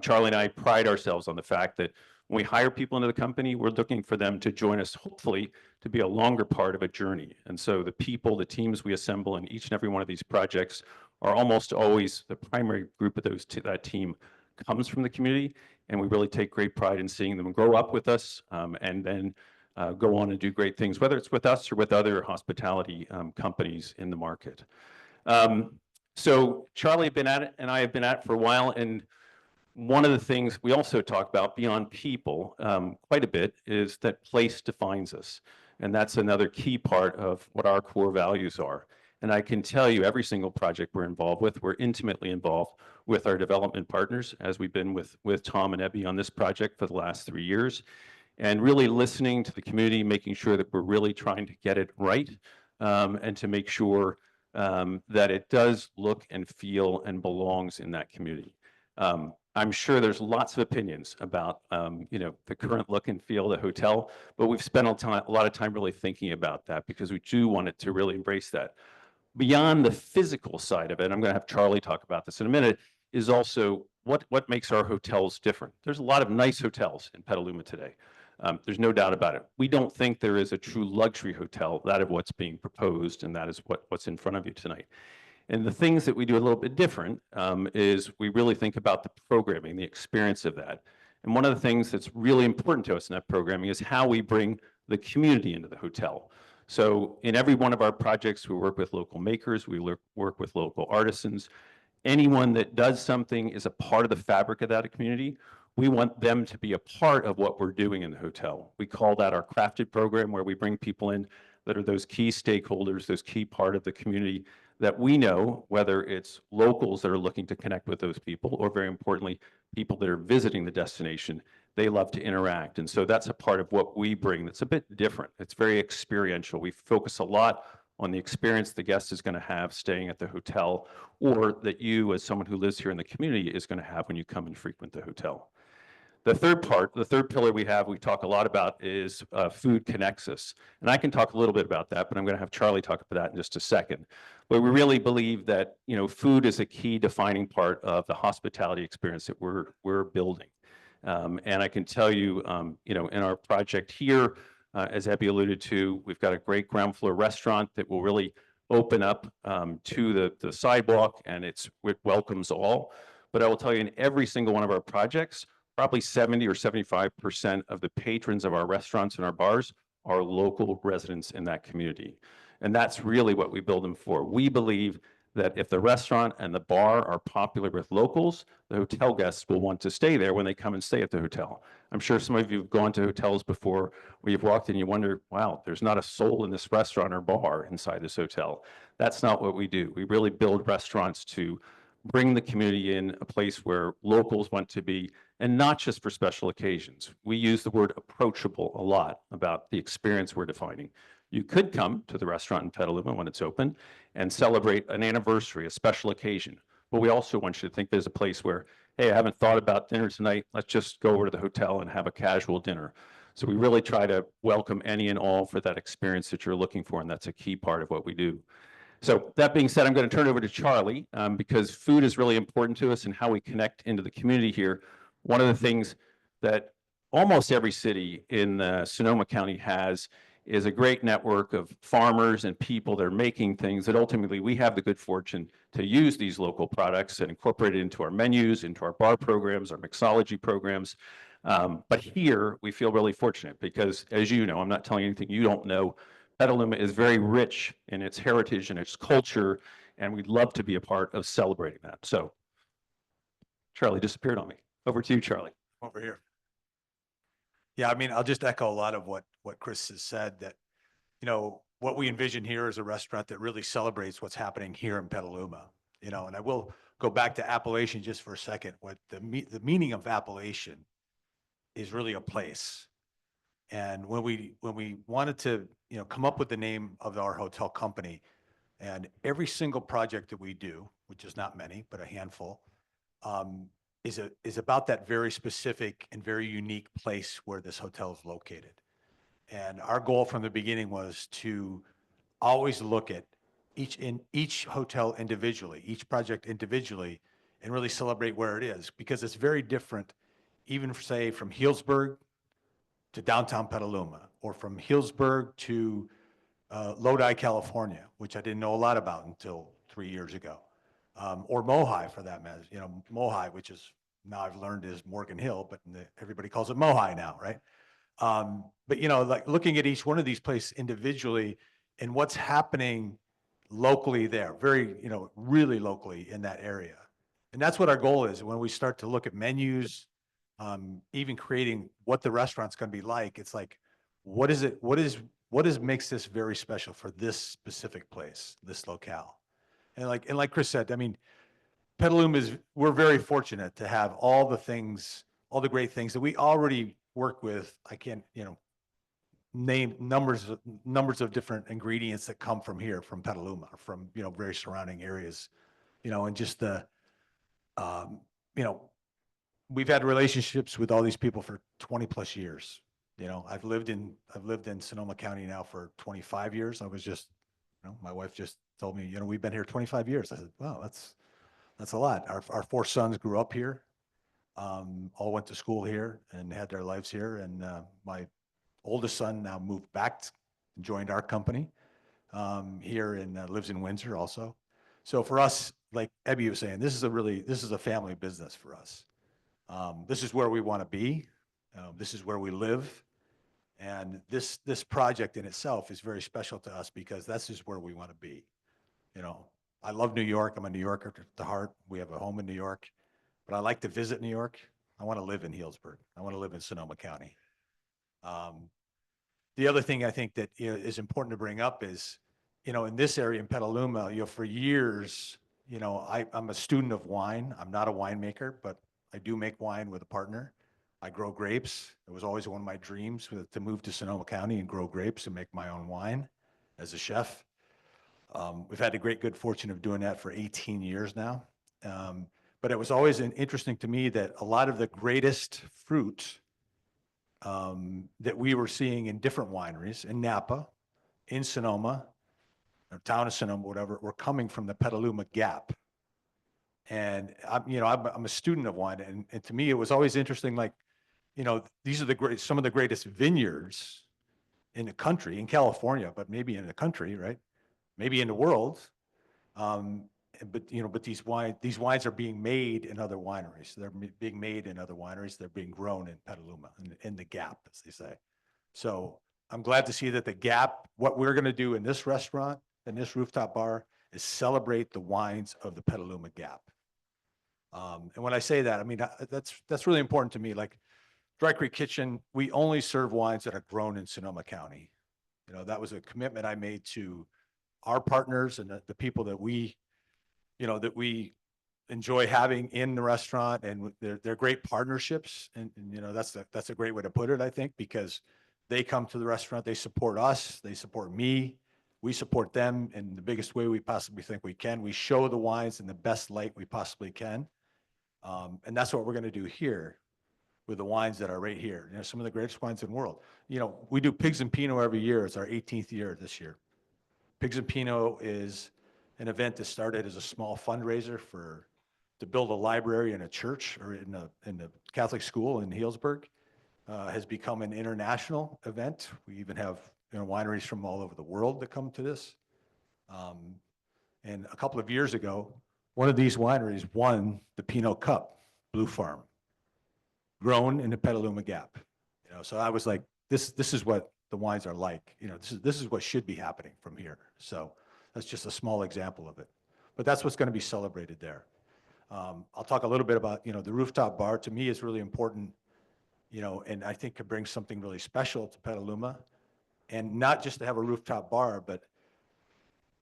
Charlie and I pride ourselves on the fact that when we hire people into the company, we're looking for them to join us, hopefully, to be a longer part of a journey. And so the people, the teams we assemble in each and every one of these projects are almost always the primary group of that team comes from the community. And we really take great pride in seeing them grow up with us and then go on and do great things, whether it's with us or with other hospitality companies in the market. So Charlie and I have been at it for a while, and one of the things we also talk about beyond people quite a bit is that place defines us. And that's another key part of what our core values are. And I can tell you every single project we're involved with, we're intimately involved with our development partners, as we've been with Tom and Ebbie on this project for the last 3 years, and really listening to the community, making sure that we're really trying to get it right, and to make sure that it does look and feel and belongs in that community. I'm sure there's lots of opinions about, the current look and feel of the hotel, but we've spent a lot of time really thinking about that because we do want it to really embrace that. Beyond the physical side of it, I'm going to have Charlie talk about this in a minute, is also what makes our hotels different. There's a lot of nice hotels in Petaluma today. There's no doubt about it. We don't think there is a true luxury hotel, that of what's being proposed, and that is what's in front of you tonight. And the things that we do a little bit different is we really think about the programming, the experience of that. And one of the things that's really important to us in that programming is how we bring the community into the hotel. So in every one of our projects, we work with local makers, we work with local artisans. Anyone that does something is a part of the fabric of that community. We want them to be a part of what we're doing in the hotel. We call that our crafted program, where we bring people in that are those key stakeholders, those key part of the community that we know, whether it's locals that are looking to connect with those people, or very importantly, people that are visiting the destination, they love to interact. And so that's a part of what we bring that's a bit different. It's very experiential. We focus a lot on the experience the guest is going to have staying at the hotel, or that you, as someone who lives here in the community, is going to have when you come and frequent the hotel. The third pillar we talk a lot about is food connects us. And I can talk a little bit about that, but I'm going to have Charlie talk about that in just a second. But we really believe that, food is a key defining part of the hospitality experience that we're building. And I can tell you, in our project here, as Ebbie alluded to, we've got a great ground floor restaurant that will really open up to the sidewalk, and it welcomes all. But I will tell you, in every single one of our projects, probably 70 or 75% of the patrons of our restaurants and our bars are local residents in that community. And that's really what we build them for. We believe that if the restaurant and the bar are popular with locals, the hotel guests will want to stay there when they come and stay at the hotel. I'm sure some of you have gone to hotels before where you've walked in and you wonder, wow, there's not a soul in this restaurant or bar inside this hotel. That's not what we do. We really build restaurants to bring the community in a place where locals want to be, and not just for special occasions. We use the word approachable a lot about the experience we're defining. You could come to the restaurant in Petaluma when it's open and celebrate an anniversary, a special occasion. But we also want you to think there's a place where, hey, I haven't thought about dinner tonight. Let's just go over to the hotel and have a casual dinner. So we really try to welcome any and all for that experience that you're looking for, and that's a key part of what we do. So that being said, I'm going to turn it over to Charlie because food is really important to us and how we connect into the community here. One of the things that almost every city in Sonoma County has is a great network of farmers and people that are making things that ultimately we have the good fortune to use these local products and incorporate it into our menus, into our bar programs, our mixology programs. But here we feel really fortunate because, as you know, I'm not telling you anything you don't know, Petaluma is very rich in its heritage and its culture, and we'd love to be a part of celebrating that. So Charlie disappeared on me. Over to you, Charlie. Over here. Yeah, I mean, I'll just echo a lot of what Chris has said, that, what we envision here is a restaurant that really celebrates what's happening here in Petaluma, and I will go back to Appellation just for a second. What the meaning of Appellation is really a place. And when we wanted to, come up with the name of our hotel company, and every single project that we do, which is not many, but a handful, is about that very specific and very unique place where this hotel is located. And our goal from the beginning was to always look at each hotel individually, each project individually, and really celebrate where it is, because it's very different, even say from Healdsburg to downtown Petaluma, or from Healdsburg to Lodi, California, which I didn't know a lot about until 3 years ago. Or Mohi for that matter, Mohi, which is now I've learned is Morgan Hill, but everybody calls it Mohi now, right? But like looking at each one of these places individually and what's happening locally there, very, really locally in that area. And that's what our goal is. When we start to look at menus, even creating what the restaurant's going to be like, it's like, what makes this very special for this specific place, this locale? And like Chris said, I mean, Petaluma we're very fortunate to have all the things, all the great things that we already work with. I can't, name numbers of different ingredients that come from here, from Petaluma, from, very surrounding areas, and just um, you know, we've had relationships with all these people for 20 plus years. I've lived in Sonoma County now for 25 years. I was just, my wife just told me, we've been here 25 years. I said, wow, that's a lot. Our four sons grew up here, all went to school here and had their lives here. And my oldest son now moved back, joined our company here and lives in Windsor also. So for us, like Ebbie was saying, this is a family business for us. This is where we want to be. This is where we live. And this project in itself is very special to us because that's just where we want to be. I love New York. I'm a New Yorker at the heart. We have a home in New York, but I like to visit New York. I want to live in Healdsburg. I want to live in Sonoma County. The other thing I think that is important to bring up is, in this area in Petaluma, for years, I'm a student of wine. I'm not a winemaker, but I do make wine with a partner. I grow grapes. It was always one of my dreams to move to Sonoma County and grow grapes and make my own wine as a chef. We've had the good fortune of doing that for 18 years now. But it was always interesting to me that a lot of the greatest fruit that we were seeing in different wineries in Napa, in Sonoma, or town of Sonoma, whatever, were coming from the Petaluma Gap. And I'm a student of wine, and to me, it was always interesting. Like, these are some of the greatest vineyards in the country, in California, but maybe in the country, right? Maybe in the world. But these wines are being made in other wineries. They're being made in other wineries. They're being grown in Petaluma, in the Gap, as they say. So I'm glad to see that the Gap, what we're going to do in this restaurant, in this rooftop bar, is celebrate the wines of the Petaluma Gap. And when I say that, I mean, that's really important to me. Like Dry Creek Kitchen, we only serve wines that are grown in Sonoma County. That was a commitment I made to our partners and the people that we enjoy having in the restaurant, and they're great partnerships. And that's a great way to put it, I think, because they come to the restaurant, they support us, they support me, we support them in the biggest way we possibly think we can. We show the wines in the best light we possibly can. And that's what we're going to do here with the wines that are right here. Some of the greatest wines in the world. We do Pigs and Pinot every year. It's our 18th year this year. Pigs and Pinot is an event that started as a small fundraiser to build a library in a church or in the Catholic school in Healdsburg. Has become an international event. We even have wineries from all over the world that come to this. And a couple of years ago, one of these wineries won the Pinot Cup, Blue Farm, grown in the Petaluma Gap. So I was like, this is what the wines are like. This is what should be happening from here. So that's just a small example of it. But that's what's going to be celebrated there. I'll talk a little bit about, the rooftop bar to me is really important, and I think could bring something really special to Petaluma. And not just to have a rooftop bar, but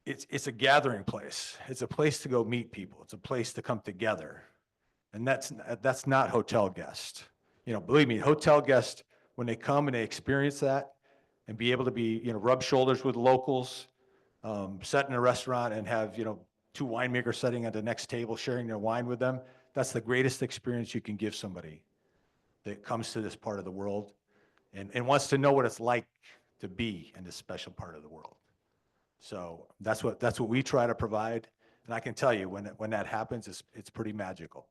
it's a gathering place. It's a place to go meet people. It's a place to come together. And that's not hotel guests. Believe me, hotel guests, when they come and they experience that and be able to be, rub shoulders with locals, sit in a restaurant and have, two winemakers sitting at the next table sharing their wine with them, that's the greatest experience you can give somebody that comes to this part of the world and wants to know what it's like to be in this special part of the world. So that's what we try to provide. And I can tell you when that happens, it's pretty magical.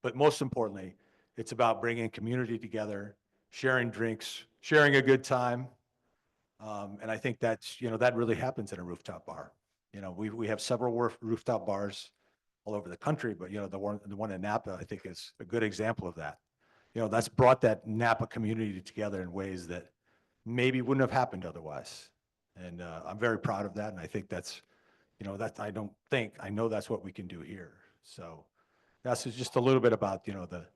But most importantly, it's about bringing community together, sharing drinks, sharing a good time. And I think that's, that really happens in a rooftop bar. We have several rooftop bars all over the country, but the one in Napa, I think, is a good example of that. That's brought that Napa community together in ways that maybe wouldn't have happened otherwise. And I'm very proud of that. And I think that's, I know that's what we can do here. So That's just a little bit about, the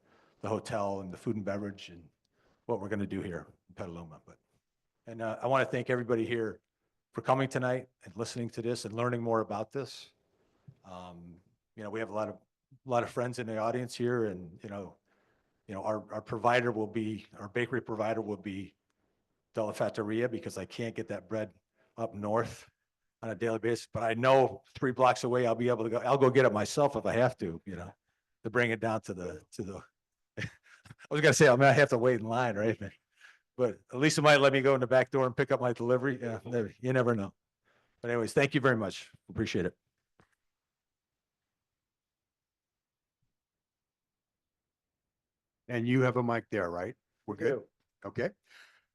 hotel and the food and beverage and what we're going to do here in Petaluma. And I want to thank everybody here for coming tonight and listening to this and learning more about this. We have a lot of friends in the audience here, and our provider will be, our bakery provider will be Della Fattoria, because I can't get that bread up north on a daily basis, but I know 3 blocks away, I'll be able to go, I'll go get it myself if I have to, to bring it down to the, I was gonna say, I might have to wait in line, right? But at least it might let me go in the back door and pick up my delivery. Yeah, you never know. But anyways, thank you very much. Appreciate it. And you have a mic there, right? We're good? do. Okay.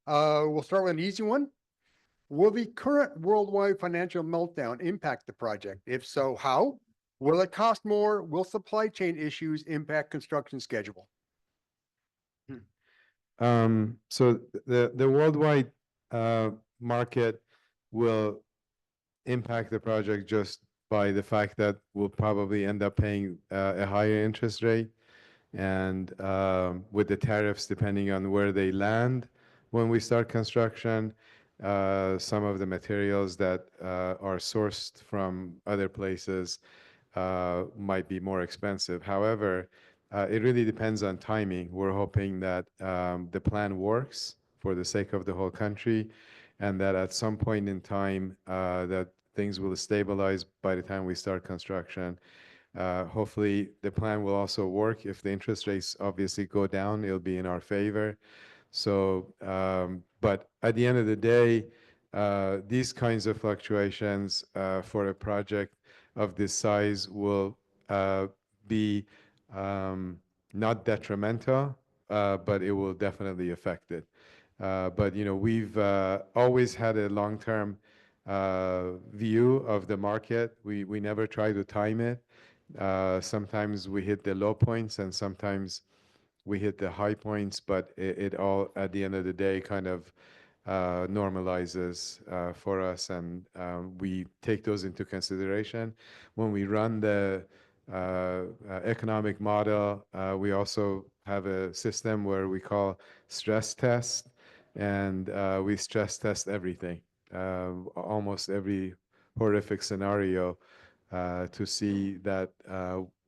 We'll start with an easy one. Will the current worldwide financial meltdown impact the project? If so, how? Will it cost more? Will supply chain issues impact construction schedule? So the worldwide market will impact the project just by the fact that we'll probably end up paying a higher interest rate, and with the tariffs depending on where they land when we start construction, some of the materials that are sourced from other places might be more expensive. However, it really depends on timing. We're hoping that the plan works for the sake of the whole country, and that at some point in time that things will stabilize by the time we start construction. Hopefully, the plan will also work. If the interest rates obviously go down, it'll be in our favor. So, but at the end of the day, these kinds of fluctuations for a project of this size will be not detrimental, but it will definitely affect it. But we've always had a long-term view of the market. We never try to time it. Sometimes we hit the low points, and sometimes we hit the high points, but it all, at the end of the day, kind of normalizes for us, and we take those into consideration. When we run the economic model, we also have a system where we call stress test, and we stress test everything, almost every horrific scenario, to see that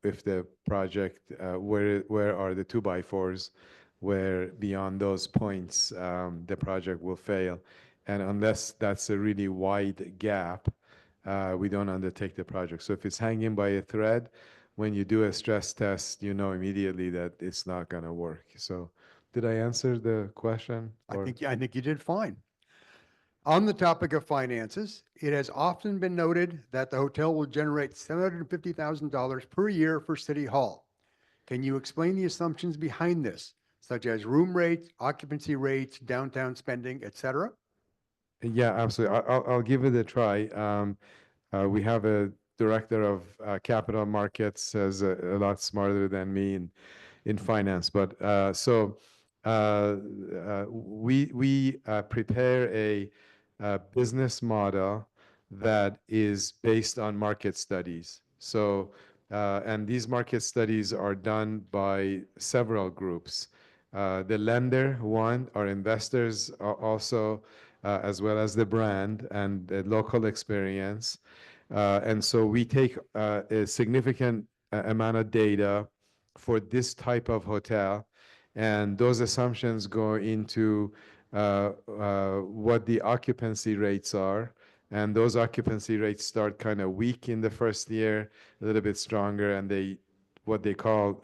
if the project, where are the 2x4s, where beyond those points the project will fail. And unless that's a really wide gap, we don't undertake the project. So if it's hanging by a thread, when you do a stress test, you know immediately that it's not going to work. So did I answer the question? I think you did fine. On the topic of finances, it has often been noted that the hotel will generate $750,000 per year for City Hall. Can you explain the assumptions behind this, such as room rates, occupancy rates, downtown spending, et cetera? Yeah, absolutely. I'll give it a try. We have a director of capital markets, as a lot smarter than me in finance. But we prepare a business model that is based on market studies. So, and these market studies are done by several groups. The lender, one, our investors also, as well as the brand and the local experience. And so we take a significant amount of data for this type of hotel, and those assumptions go into what the occupancy rates are. And those occupancy rates start kind of weak in the first year, a little bit stronger, and what they call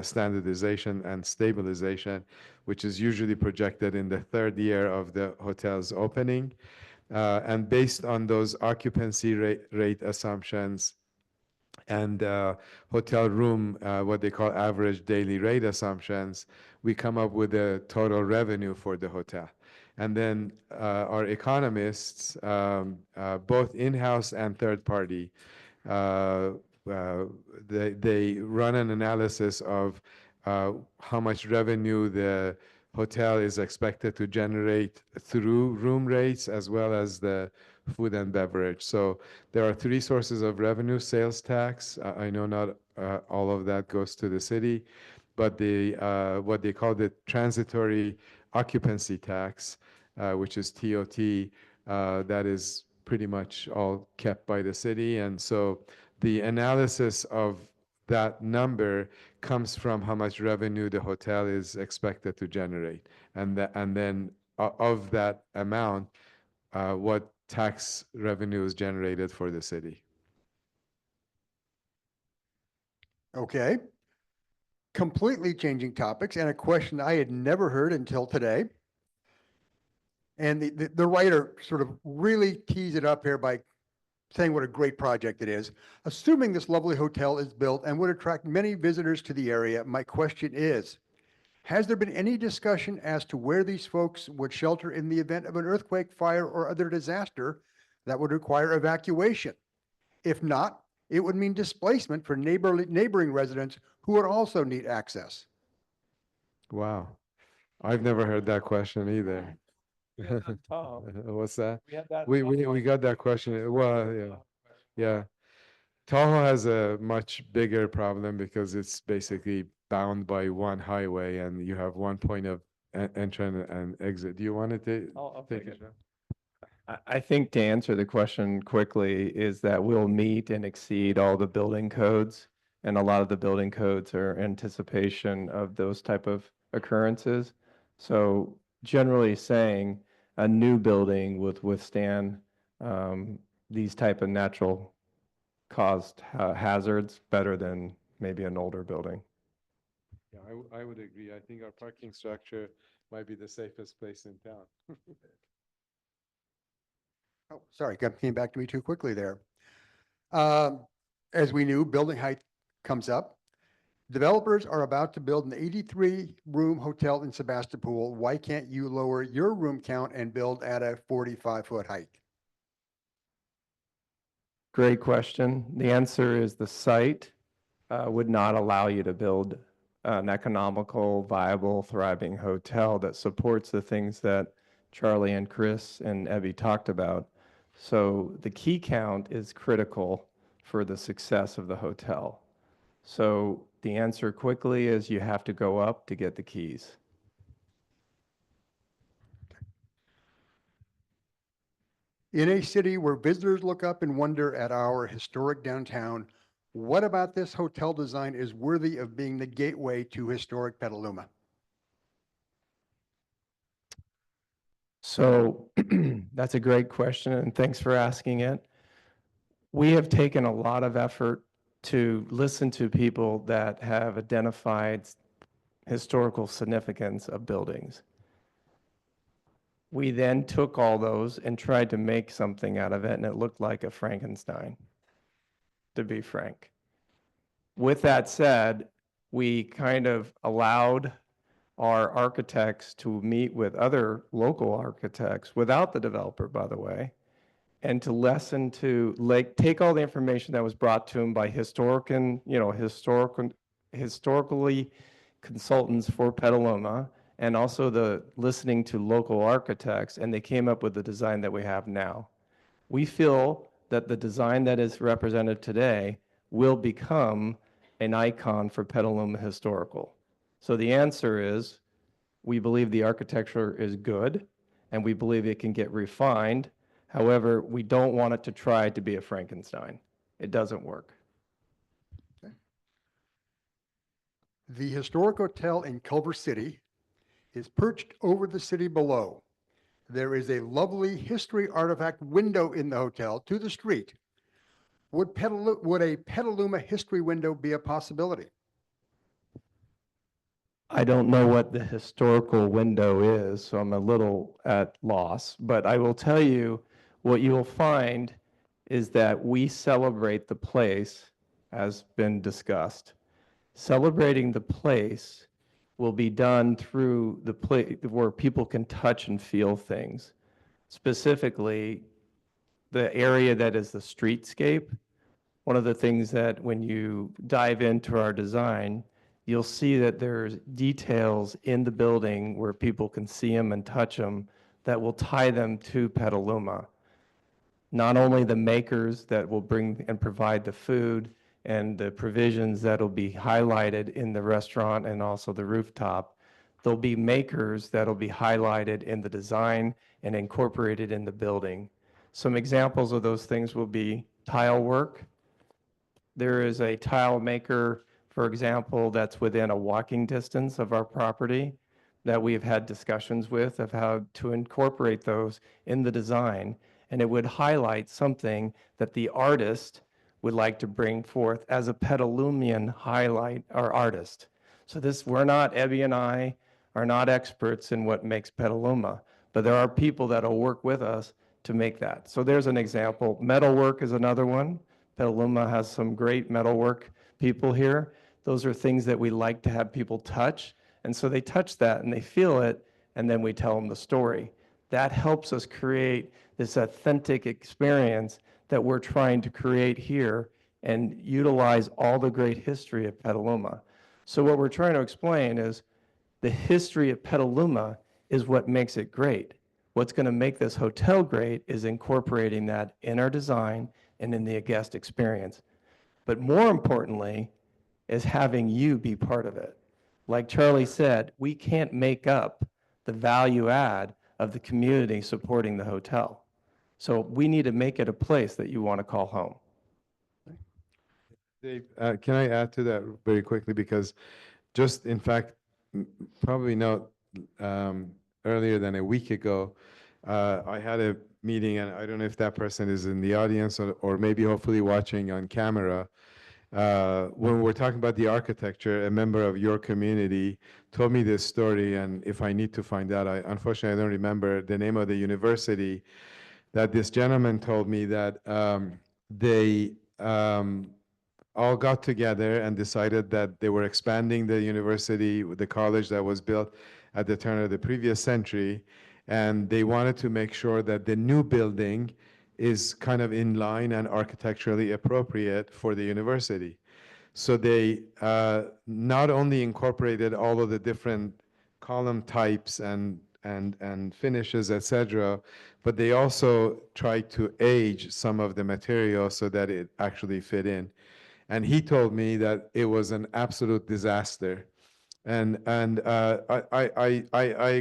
standardization and stabilization, which is usually projected in the third year of the hotel's opening. And based on those occupancy rate assumptions and hotel room, what they call average daily rate assumptions, we come up with a total revenue for the hotel. And then our economists, both in-house and third party, they run an analysis of how much revenue the hotel is expected to generate through room rates, as well as the food and beverage. So there are three sources of revenue: sales tax. I know not all of that goes to the city, but the what they call the transitory occupancy tax, which is TOT, that is pretty much all kept by the city. And so the analysis of that number comes from how much revenue the hotel is expected to generate, and then of that amount, what tax revenue is generated for the city. Okay. Completely changing topics and a question I had never heard until today. And the writer sort of really tees it up here by saying what a great project it is. Assuming this lovely hotel is built and would attract many visitors to the area, my question is, has there been any discussion as to where these folks would shelter in the event of an earthquake, fire, or other disaster that would require evacuation? If not, it would mean displacement for neighboring residents who would also need access. Wow. I've never heard that question either. Tom, What's that? we had that. We got that question. Well, yeah. Yeah. Tahoe has a much bigger problem because it's basically bound by one highway and you have one point of entrance and exit. Do you want to I'll take take it? I think to answer the question quickly is that we'll meet and exceed all the building codes. And a lot of the building codes are anticipation of those type of occurrences. So generally saying a new building would withstand these type of natural caused hazards better than maybe an older building. Yeah, I would agree. I think our parking structure might be the safest place in town. Oh, sorry, came back to me too quickly there. As we knew, building height comes up. Developers are about to build an 83-room hotel in Sebastopol. Why can't you lower your room count and build at a 45-foot height? Great question. The answer is the site would not allow you to build an economical, viable, thriving hotel that supports the things that Charlie and Chris and Ebbie talked about. So the key count is critical for the success of the hotel. So the answer quickly is you have to go up to get the keys. In a city where visitors look up and wonder at our historic downtown, what about this hotel design is worthy of being the gateway to historic Petaluma? So that's a great question, and thanks for asking it. We have taken a lot of effort to listen to people that have identified historical significance of buildings. We then took all those and tried to make something out of it, and it looked like a Frankenstein, to be frank. With that said, we kind of allowed our architects to meet with other local architects without the developer, by the way, and to take all the information that was brought to them by historically consultants for Petaluma, and also the listening to local architects, and they came up with the design that we have now. We feel that the design that is represented today will become an icon for Petaluma Historical. So the answer is, we believe the architecture is good, and we believe it can get refined. However, we don't want it to try to be a Frankenstein. It doesn't work. Okay. The historic hotel in Culver City is perched over the city below. There is a lovely history artifact window in the hotel to the street. Would a Petaluma history window be a possibility? I don't know what the historical window is, so I'm a little at loss. But I will tell you, what you will find is that we celebrate the place, as been discussed. Celebrating the place will be done through the place where people can touch and feel things. Specifically, the area that is the streetscape. One of the things that when you dive into our design, you'll see that there's details in the building where people can see them and touch them that will tie them to Petaluma. not only the makers that will bring and provide the food and the provisions that'll be highlighted in the restaurant and also the rooftop, there'll be makers that'll be highlighted in the design and incorporated in the building. Some examples of those things will be tile work. There is a tile maker, for example, that's within a walking distance of our property that we've had discussions with of how to incorporate those in the design. And it would highlight something that the artist would like to bring forth as a Petalumian highlight or artist. So this, Ebbie and I are not experts in what makes Petaluma, but there are people that will work with us to make that. So there's an example. Metalwork is another one. Petaluma has some great metalwork people here. Those are things that we like to have people touch. And so they touch that and they feel it, and then we tell them the story. That helps us create this authentic experience that we're trying to create here and utilize all the great history of Petaluma. So what we're trying to explain is the history of Petaluma is what makes it great. What's going to make this hotel great is incorporating that in our design and in the guest experience. But more importantly is having you be part of it. Like Charlie said, we can't make up the value add of the community supporting the hotel. So we need to make it a place that you want to call home. Dave, can I add to that very quickly? Because just in fact, probably not earlier than a week ago, I had a meeting, and I don't know if that person is in the audience or maybe hopefully watching on camera. When we're talking about the architecture, a member of your community told me this story, and if I need to find out, unfortunately I don't remember the name of the university, that this gentleman told me that they all got together and decided that they were expanding the university, the college that was built at the turn of the previous century, and they wanted to make sure that the new building is kind of in line and architecturally appropriate for the university. So they not only incorporated all of the different column types and finishes, etc., but they also tried to age some of the material so that it actually fit in. And he told me that it was an absolute disaster. And I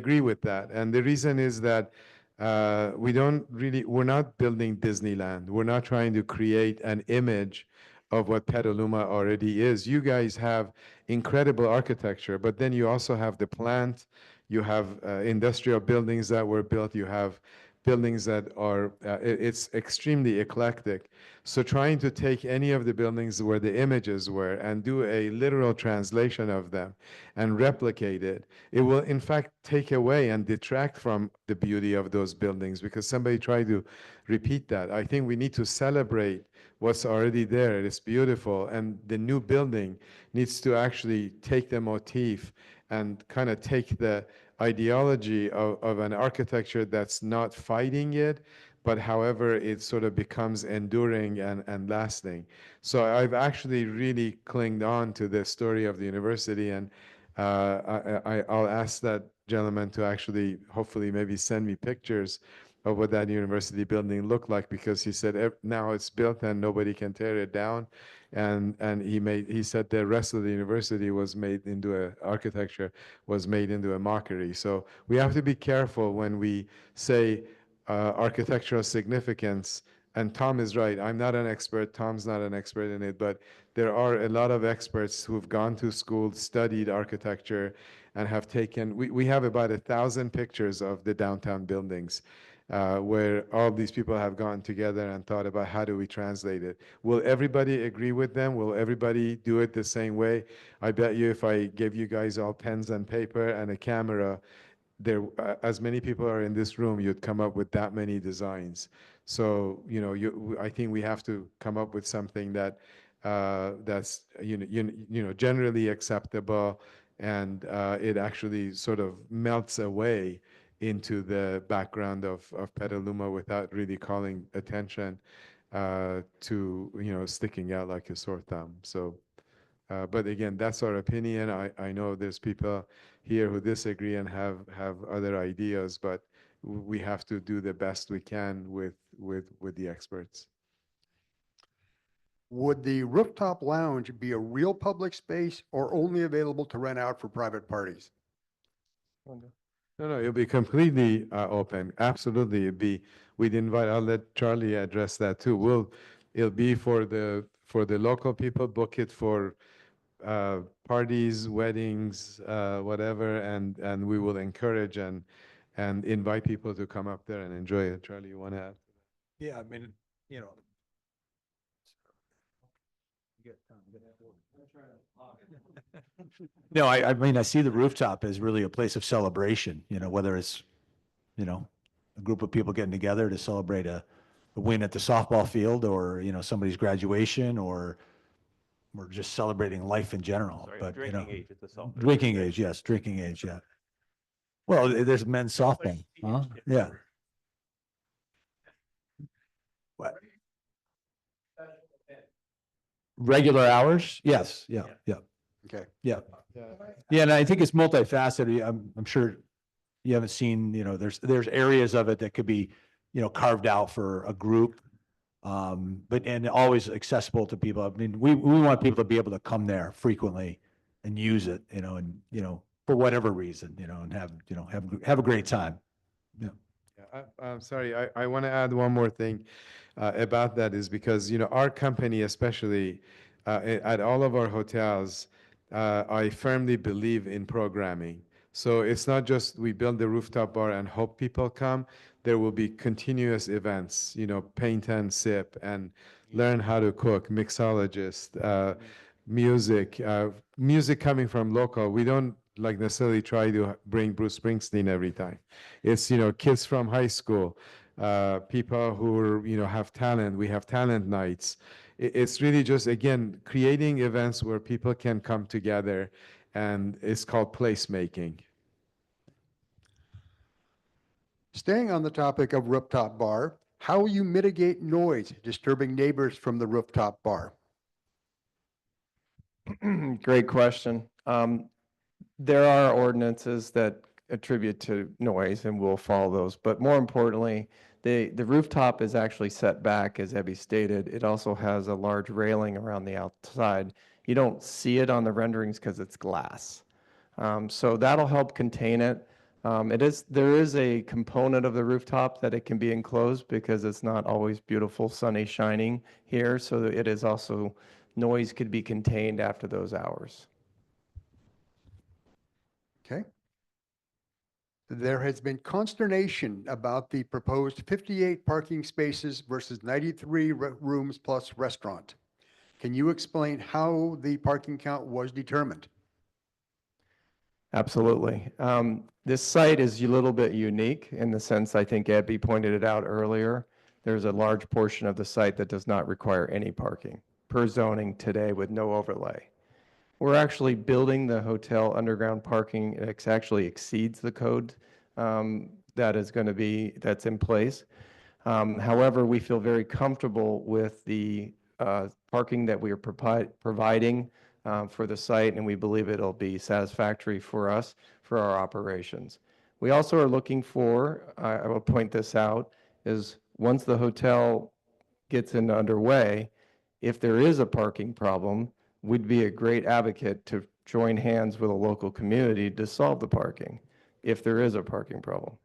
agree with that. And the reason is that we're not building Disneyland. We're not trying to create an image of what Petaluma already is. You guys have incredible architecture, but then you also have the plant, you have industrial buildings that were built, you have buildings that are, it's extremely eclectic. So trying to take any of the buildings where the images were and do a literal translation of them and replicate it, it will in fact take away and detract from the beauty of those buildings because somebody tried to repeat that. I think we need to celebrate what's already there. It's beautiful. And the new building needs to actually take the motif and kind of take the ideology of an architecture that's not fighting it, but however it sort of becomes enduring and lasting. So I've actually really clinged on to the story of the university, and I'll ask that gentleman to actually hopefully maybe send me pictures of what that university building looked like, because he said now it's built and nobody can tear it down. And he said the rest of the university was made into architecture was made into a mockery. So we have to be careful when we say architectural significance. And Tom is right. I'm not an expert. Tom's not an expert in it, but there are a lot of experts who've gone to school, studied architecture, and have taken. We have about 1,000 pictures of the downtown buildings. Where all these people have gone together and thought about how do we translate it. Will everybody agree with them? Will everybody do it the same way? I bet you if I gave you guys all pens and paper and a camera, there, as many people are in this room, you'd come up with that many designs. So, I think we have to come up with something that that's, generally acceptable, and it actually sort of melts away into the background of Petaluma without really calling attention to, sticking out like a sore thumb. So, but again, that's our opinion. I know there's people here who disagree and have other ideas, but we have to do the best we can with the experts. Would the rooftop lounge be a real public space or only available to rent out for private parties? No, it'll be completely open. Absolutely, we'd invite. I'll let Charlie address that too. It'll be for the local people. Book it for parties, weddings, whatever, and we will encourage and invite people to come up there and enjoy it. Charlie, you want to add? Yeah, I mean, you know. No, I mean, I see the rooftop as really a place of celebration, whether it's, a group of people getting together to celebrate a win at the softball field or, somebody's graduation or we're just celebrating life in general. Sorry, But, drinking age at the cell. drinking age, yes, drinking age, yeah. Well, there's men's softball, huh? Yeah. What? Regular hours? Yes, yeah. Okay. Yeah. Yeah, and I think it's multifaceted. I'm sure you haven't seen, there's areas of it that could be, carved out for a group. But and always accessible to people. I mean, we want people to be able to come there frequently and use it, and, for whatever reason, and have a great time. Yeah. I'm sorry, I want to add one more thing about that is because, our company, especially at all of our hotels, I firmly believe in programming. So it's not just we build the rooftop bar and hope people come. There will be continuous events, paint and sip and learn how to cook, mixologist, music coming from local. We don't necessarily try to bring Bruce Springsteen every time. It's, kids from high school, people who are, have talent. We have talent nights. It's really just, again, creating events where people can come together, and it's called placemaking. Staying on the topic of rooftop bar, how will you mitigate noise disturbing neighbors from the rooftop bar? Great question. There are ordinances that attribute to noise and we'll follow those. But more importantly, the rooftop is actually set back, as Ebbie stated. It also has a large railing around the outside. You don't see it on the renderings because it's glass. So that'll help contain it. There is a component of the rooftop that it can be enclosed because it's not always beautiful, sunny, shining here. So it is also, noise could be contained after those hours. Okay. There has been consternation about the proposed 58 parking spaces versus 93 rooms plus restaurant. Can you explain how the parking count was determined? Absolutely. This site is a little bit unique in the sense, I think Ebbie pointed it out earlier. There's a large portion of the site that does not require any parking per zoning today with no overlay. We're actually building the hotel underground parking. It actually exceeds the code that's in place. However, we feel very comfortable with the parking that we are providing for the site, and we believe it'll be satisfactory for us for our operations. We also are looking for, I will point this out, is once the hotel gets underway, if there is a parking problem, we'd be a great advocate to join hands with a local community to solve the parking, if there is a parking problem.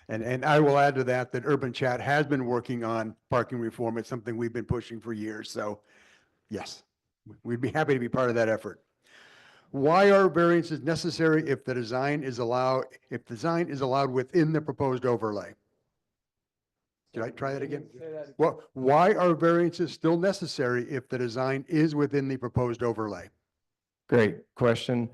And I will add to that Urban Chat has been working on parking reform. It's something we've been pushing for years. So yes, we'd be happy to be part of that effort. Why are variances necessary if the design is allowed within the proposed overlay? Did I try that again? Well, why are variances still necessary if the design is within the proposed overlay? Great question.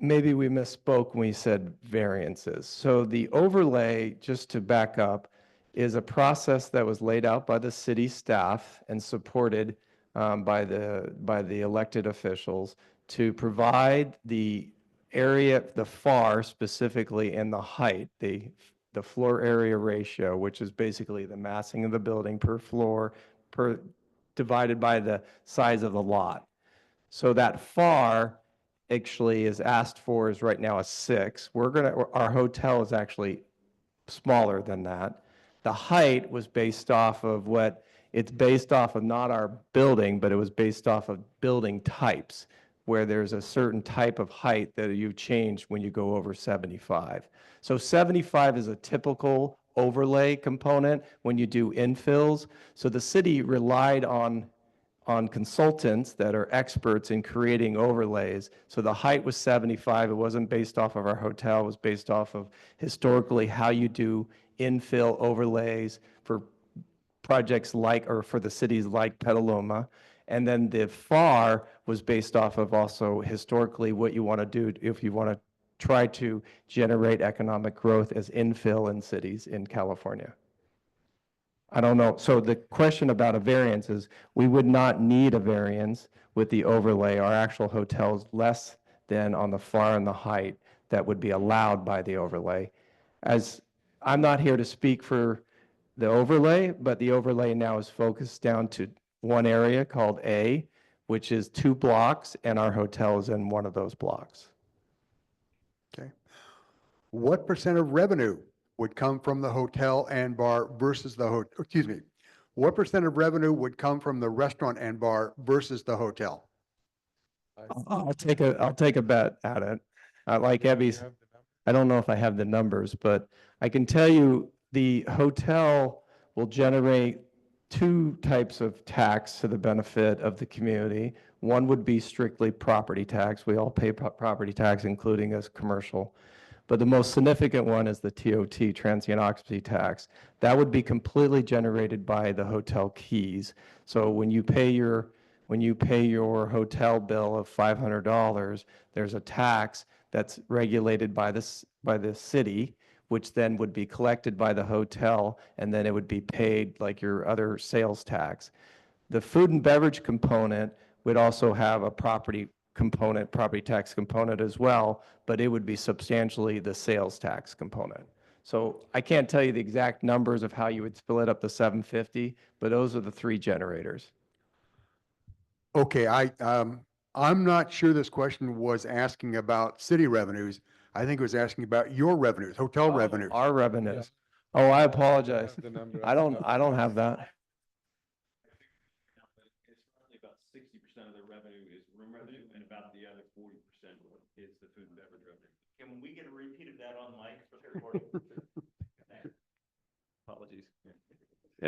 Maybe we misspoke when we said variances. So the overlay, just to back up, is a process that was laid out by the city staff and supported by the elected officials to provide the area, the FAR specifically, and the height, the floor area ratio, which is basically the massing of the building per floor divided by the size of the lot. So that FAR actually is asked for is right now a 6. Our hotel is actually smaller than that. The height was based off of it's based off of not our building, but it was based off of building types, where there's a certain type of height that you change when you go over 75. So 75 is a typical overlay component when you do infills. So the city relied on consultants that are experts in creating overlays. So the height was 75. It wasn't based off of our hotel. It was based off of historically how you do infill overlays for projects like, or for the cities like Petaluma. And then the FAR was based off of also historically what you want to do if you want to try to generate economic growth as infill in cities in California. I don't know. So the question about a variance is we would not need a variance with the overlay. Our actual hotel is less than on the FAR and the height that would be allowed by the overlay. As I'm not here to speak for the overlay, but the overlay now is focused down to one area called A, which is 2 blocks, and our hotel is in one of those blocks. Okay. What percent of revenue would come from the hotel and bar versus what percent of revenue would come from the restaurant and bar versus the hotel? I'll take a bet at it. Like Ebbie's, I don't know if I have the numbers, but I can tell you the hotel will generate 2 types of tax to the benefit of the community. One would be strictly property tax. We all pay property tax, including as commercial. But the most significant one is the TOT, transient occupancy tax. That would be completely generated by the hotel keys. So when you pay your hotel bill of $500, there's a tax that's regulated by the city, which then would be collected by the hotel, and then it would be paid like your other sales tax. The food and beverage component would also have a property tax component as well, but it would be substantially the sales tax component. So I can't tell you the exact numbers of how you would split up the 750, but those are the 3 generators. Okay, I'm not sure this question was asking about city revenues. I think it was asking about your revenues, hotel revenues. Our revenues. Oh, I apologize. The number. I don't have that. It's roughly about 60% of the revenue is room revenue, and about the other 40% is the food and beverage revenue. Can we get a repeat of that on mic for the recording? Apologies.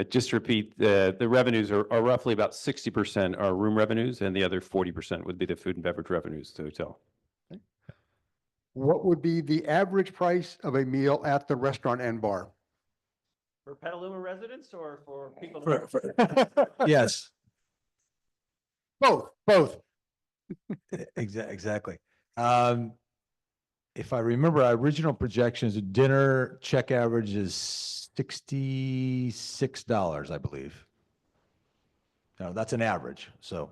Just to repeat, the revenues are roughly about 60% are room revenues, and the other 40% would be the food and beverage revenues to the hotel. What would be the average price of a meal at the restaurant and bar? For Petaluma residents or for people? Yes, Both. exactly. If I remember, our original projections, a dinner check average is $66, I believe. No, that's an average. So,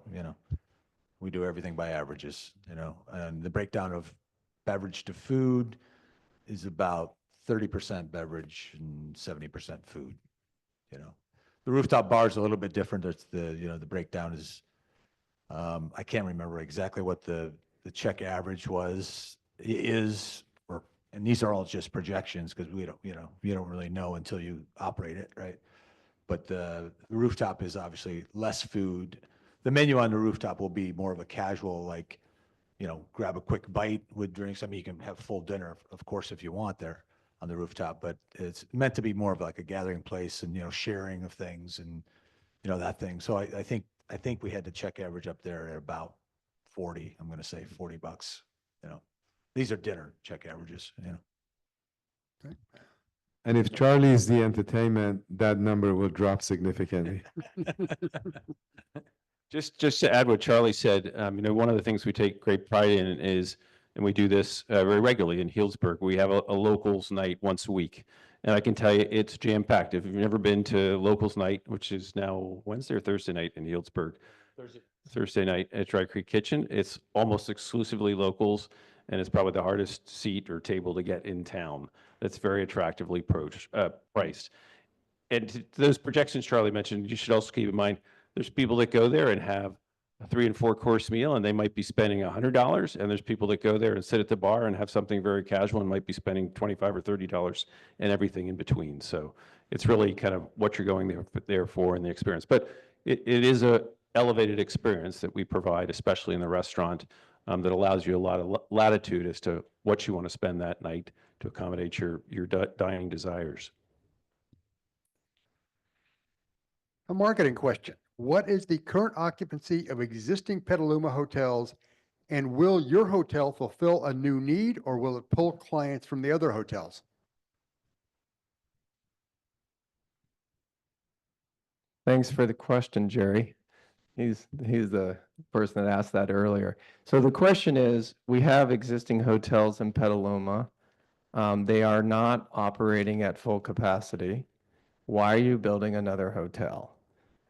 we do everything by averages, and the breakdown of beverage to food is about 30% beverage and 70% food, The rooftop bar is a little bit different. It's the breakdown is, I can't remember exactly what the check average and these are all just projections because you don't really know until you operate it, right? But the rooftop is obviously less food. The menu on the rooftop will be more of a casual, like, grab a quick bite with drinks. I mean, you can have full dinner, of course, if you want there on the rooftop, but it's meant to be more of like a gathering place and, sharing of things and, that thing. So I think we had the check average up there at about 40. I'm going to say $40. These are dinner check averages. And if Charlie is the entertainment, that number will drop significantly. Just to add what Charlie said, one of the things we take great pride in is, and we do this very regularly in Healdsburg, we have a locals night once a week. And I can tell you it's jam-packed. If you've never been to locals night, which is now Wednesday or Thursday night in Healdsburg. Thursday night at Dry Creek Kitchen, it's almost exclusively locals, and it's probably the hardest seat or table to get in town. That's very attractively priced. And to those projections Charlie mentioned, you should also keep in mind, there's people that go there and have a 3 and 4 course meal and they might be spending $100. And there's people that go there and sit at the bar and have something very casual and might be spending $25 or $30 and everything in between. So it's really kind of what you're going there for and the experience. But it is a elevated experience that we provide, especially in the restaurant, that allows you a lot of latitude as to what you want to spend that night to accommodate your dining desires. A marketing question. What is the current occupancy of existing Petaluma hotels, and will your hotel fulfill a new need, or will it pull clients from the other hotels? Thanks for the question, Jerry. He's the person that asked that earlier. So the question is, we have existing hotels in Petaluma. They are not operating at full capacity. Why are you building another hotel?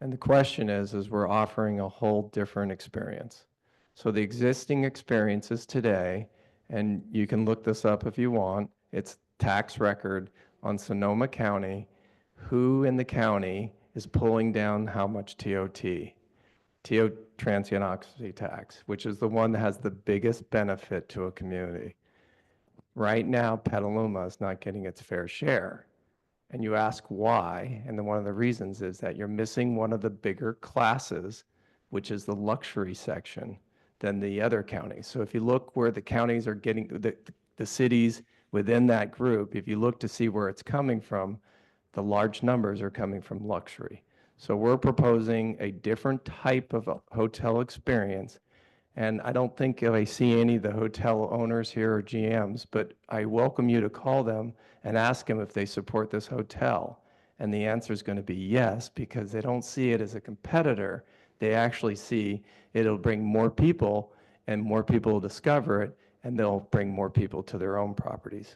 And the question is we're offering a whole different experience. So the existing experiences today, and you can look this up if you want, it's tax record on Sonoma County, who in the county is pulling down how much TOT, transient occupancy tax, which is the one that has the biggest benefit to a community. Right now, Petaluma is not getting its fair share. And you ask why, and then one of the reasons is that you're missing one of the bigger classes, which is the luxury section, than the other counties. So if you look where the counties are getting, the cities within that group, if you look to see where it's coming from, the large numbers are coming from luxury. So we're proposing a different type of a hotel experience. And I don't think I see any of the hotel owners here or GMs, but I welcome you to call them and ask them if they support this hotel. And the answer is going to be yes, because they don't see it as a competitor. They actually see it'll bring more people, and more people will discover it, and they'll bring more people to their own properties.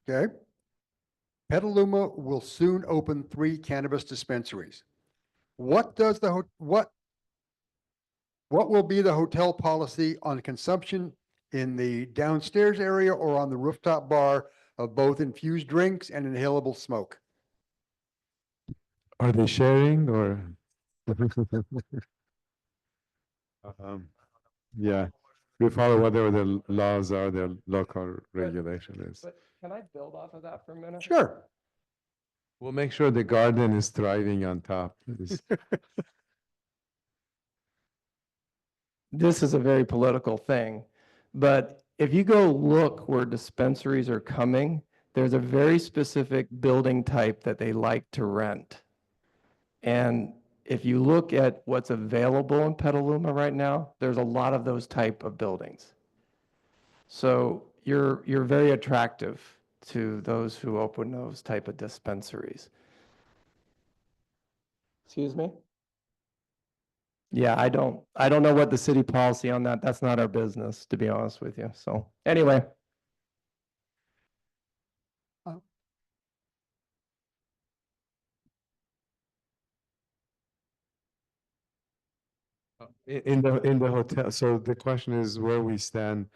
Okay. Petaluma will soon open 3 cannabis dispensaries. What does what will be the hotel policy on consumption in the downstairs area or on the rooftop bar of both infused drinks and inhalable smoke? Are they sharing or? Yeah, we follow whatever the laws are, the local regulation is. But can I build off of that for a minute? Sure. We'll make sure the garden is thriving on top. This is a very political thing, but if you go look where dispensaries are coming, there's a very specific building type that they like to rent. And if you look at what's available in Petaluma right now, there's a lot of those type of buildings. So you're very attractive to those who open those type of dispensaries. Excuse me? Yeah, I don't know what the city policy on that. That's not our business, to be honest with you. So anyway. In the hotel, so the question is where we stand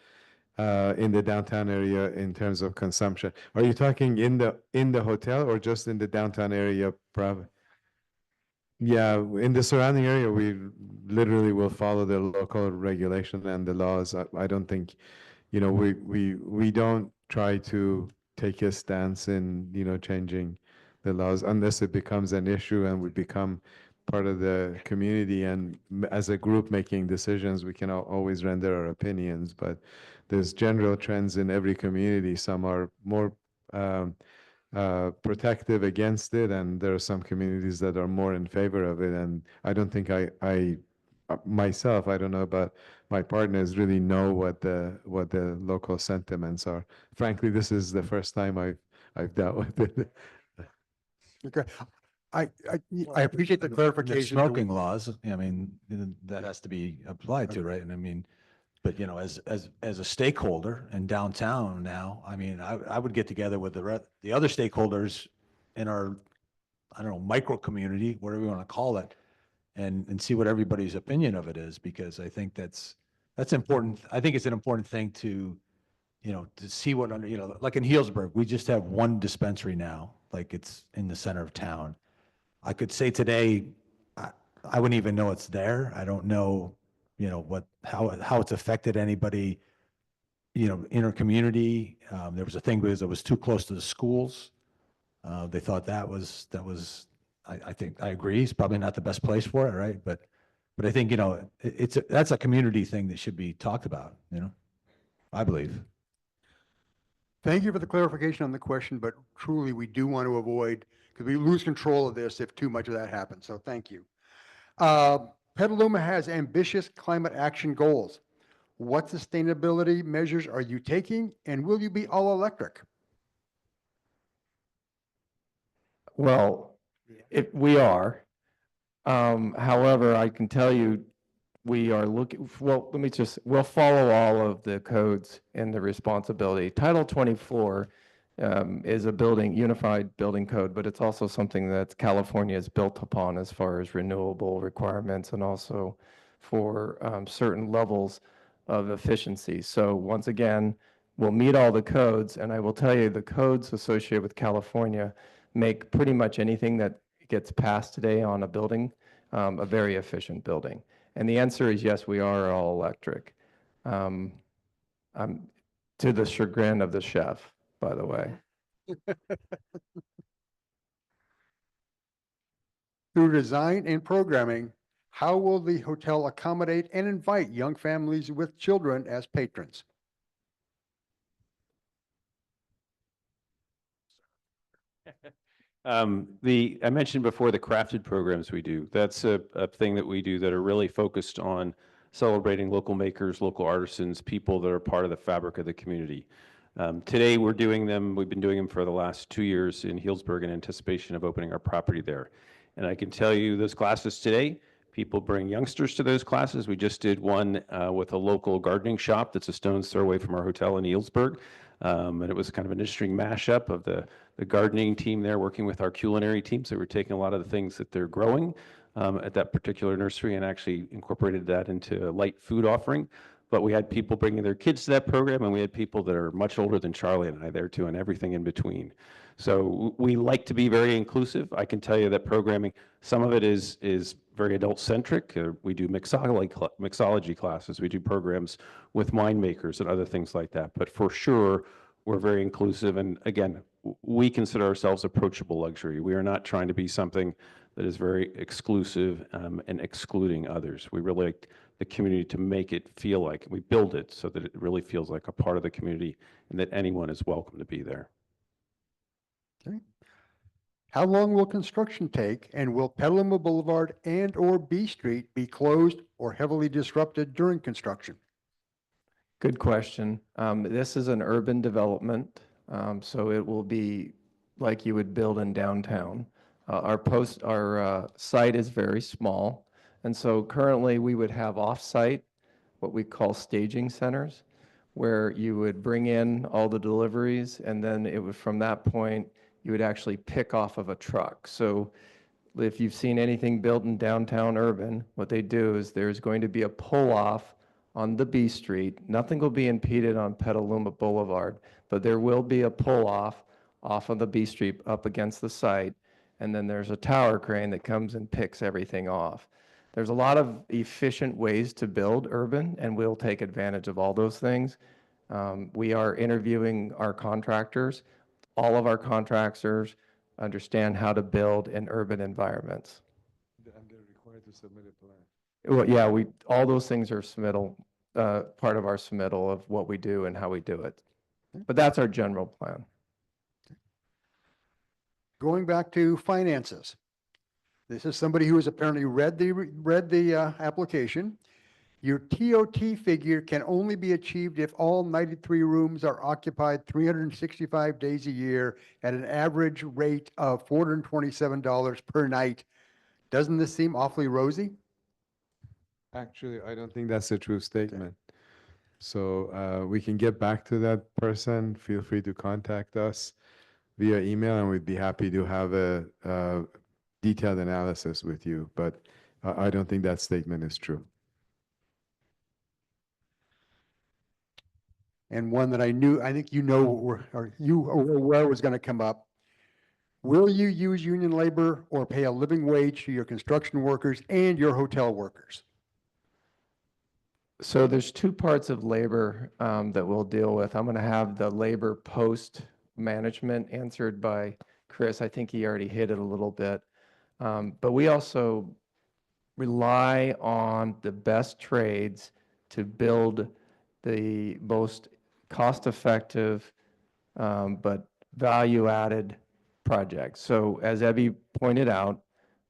in the downtown area in terms of consumption. Are you talking in the hotel or just in the downtown area? Yeah, in the surrounding area, we literally will follow the local regulation and the laws. I don't think, we don't try to take a stance in, changing the laws unless it becomes an issue and we become part of the community, and as a group making decisions, we can always render our opinions, but there's general trends in every community. Some are more protective against it, and there are some communities that are more in favor of it. And I don't think I myself, I don't know about my partners, really know what the local sentiments are. Frankly, this is the first time I've dealt with it. Okay. I appreciate the clarification. Smoking laws, I mean, that has to be applied to, right? And I mean, but as a stakeholder in downtown now, I mean, I would get together with the other stakeholders in our, I don't know, micro community, whatever you want to call it, and see what everybody's opinion of it is, because I think that's important. I think it's an important thing to see what like in Healdsburg, we just have one dispensary now, like it's in the center of town. I could say today, I wouldn't even know it's there. I don't know, you know, how it's affected anybody, you know, in our community. There was a thing because it was too close to the schools. They thought that was, I think, I agree, it's probably not the best place for it, right? But I think, you know, that's a community thing that should be talked about, you know, I believe. Thank you for the clarification on the question, but truly, we do want to avoid, because we lose control of this if too much of that happens, so thank you. Petaluma has ambitious climate action goals. What sustainability measures are you taking, and will you be all electric? Well, if we are, however, I can tell you, we are looking, well, we'll follow all of the codes and the responsibility. Title 24 is a unified building code, but it's also something that California is built upon as far as renewable requirements and also for certain levels of efficiency. So once again, we'll meet all the codes, and I will tell you the codes associated with California make pretty much anything that gets passed today on a building a very efficient building. And the answer is yes, we are all electric. I'm to the chagrin of the chef, by the way. Through design and programming, how will the hotel accommodate and invite young families with children as patrons? I mentioned before the crafted programs we do. That's a thing that we do that are really focused on celebrating local makers, local artisans, people that are part of the fabric of the community. Today we're doing them, we've been doing them for the last 2 years in Healdsburg in anticipation of opening our property there. And I can tell you those classes today, people bring youngsters to those classes. We just did one with a local gardening shop that's a stone's throw away from our hotel in Healdsburg. And it was kind of an interesting mashup of the gardening team there working with our culinary team. So we're taking a lot of the things that they're growing at that particular nursery and actually incorporated that into a light food offering. But we had people bringing their kids to that program, and we had people that are much older than Charlie and I there too, and everything in between. So we like to be very inclusive. I can tell you that programming, some of it is very adult-centric. We do mixology classes. We do programs with winemakers and other things like that. But for sure, we're very inclusive. And again, we consider ourselves approachable luxury. We are not trying to be something that is very exclusive and excluding others. We really like the community to make it feel like, we build it so that it really feels like a part of the community and that anyone is welcome to be there. Okay. How long will construction take, and will Petaluma Boulevard and/or B Street be closed or heavily disrupted during construction? Good question. This is an urban development, so it will be like you would build in downtown. Our site is very small, and so currently we would have off-site, what we call staging centers, where you would bring in all the deliveries, and then it would, from that point, you would actually pick off of a truck. So if you've seen anything built in downtown urban, what they do is there's going to be a pull-off on the B Street. Nothing will be impeded on Petaluma Boulevard, but there will be a pull-off off of the B Street up against the site, and then there's a tower crane that comes and picks everything off. There's a lot of efficient ways to build urban, and we'll take advantage of all those things. We are interviewing our contractors. All of our contractors understand how to build in urban environments. And they're required to submit a plan. Well, yeah, all those things are part of our submittal of what we do and how we do it. But that's our general plan. Going back to finances. This is somebody who has apparently read the application. Your TOT figure can only be achieved if all 93 rooms are occupied 365 days a year at an average rate of $427 per night. Doesn't this seem awfully rosy? Actually, I don't think that's a true statement. So we can get back to that person. Feel free to contact us via email, and we'd be happy to have a detailed analysis with you. But I don't think that statement is true. And one that I think you know, or you were aware was going to come up. Will you use union labor or pay a living wage to your construction workers and your hotel workers? So there's two parts of labor that we'll deal with. I'm going to have the labor post management answered by Chris. I think he already hit it a little bit. But we also rely on the best trades to build the most cost-effective but value-added projects. So as Ebbie pointed out,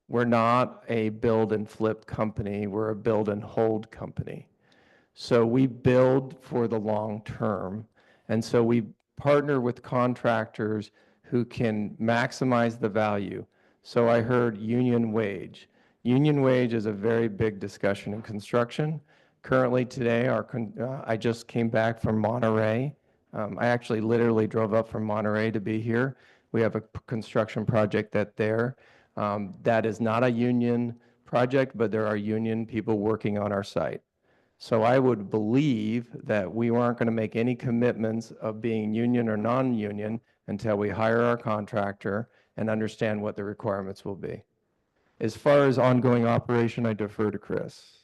we're not a build and flip company. We're a build and hold company. So we build for the long term. And so we partner with contractors who can maximize the value. So I heard union wage. Union wage is a very big discussion in construction. Currently today, I just came back from Monterey. I actually literally drove up from Monterey to be here. We have a construction project that is not a union project, but there are union people working on our site. So I would believe that we aren't going to make any commitments of being union or non-union until we hire our contractor and understand what the requirements will be. As far as ongoing operation, I defer to Chris.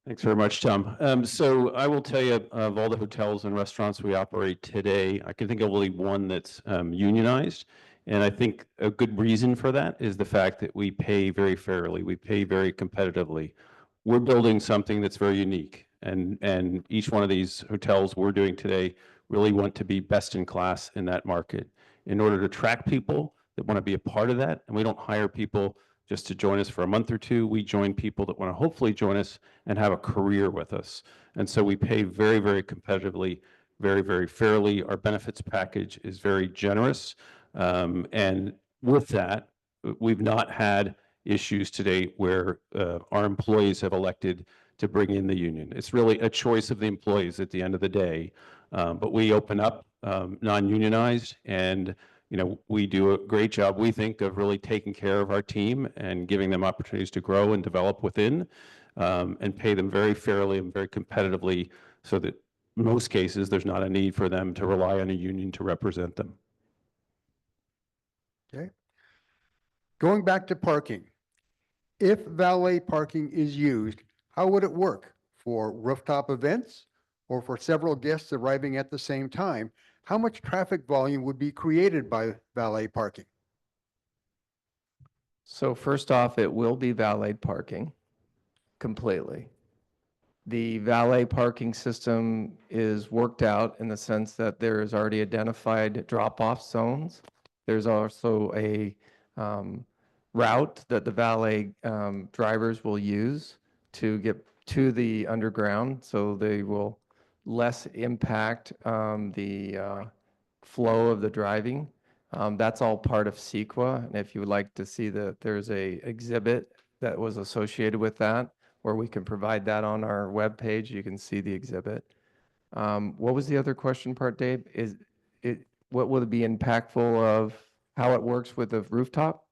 Thanks very much, Tom. So I will tell you, of all the hotels and restaurants we operate today, I can think of only one that's unionized. And I think a good reason for that is the fact that we pay very fairly. We pay very competitively. We're building something that's very unique. And each one of these hotels we're doing today really want to be best in class in that market. In order to attract people that want to be a part of that, and we don't hire people just to join us for a month or two. We join people that want to hopefully join us and have a career with us. And so we pay very, very competitively, very, very fairly. Our benefits package is very generous. And with that, we've not had issues today where our employees have elected to bring in the union. It's really a choice of the employees at the end of the day. But we open up non-unionized, and we do a great job, we think, of really taking care of our team and giving them opportunities to grow and develop within, and pay them very fairly and very competitively, so that in most cases there's not a need for them to rely on a union to represent them. Okay. Going back to parking, if valet parking is used, how would it work? For rooftop events or for several guests arriving at the same time? How much traffic volume would be created by valet parking? So first off, it will be valet parking completely. The valet parking system is worked out in the sense that there is already identified drop-off zones. There's also a route that the valet drivers will use to get to the underground, so they will less impact the flow of the driving. That's all part of CEQA, and if you would like to see there's a exhibit that was associated with that, where we can provide that on our webpage. You can see the exhibit. What was the other question part, Dave? What will it be impactful of how it works with the rooftop?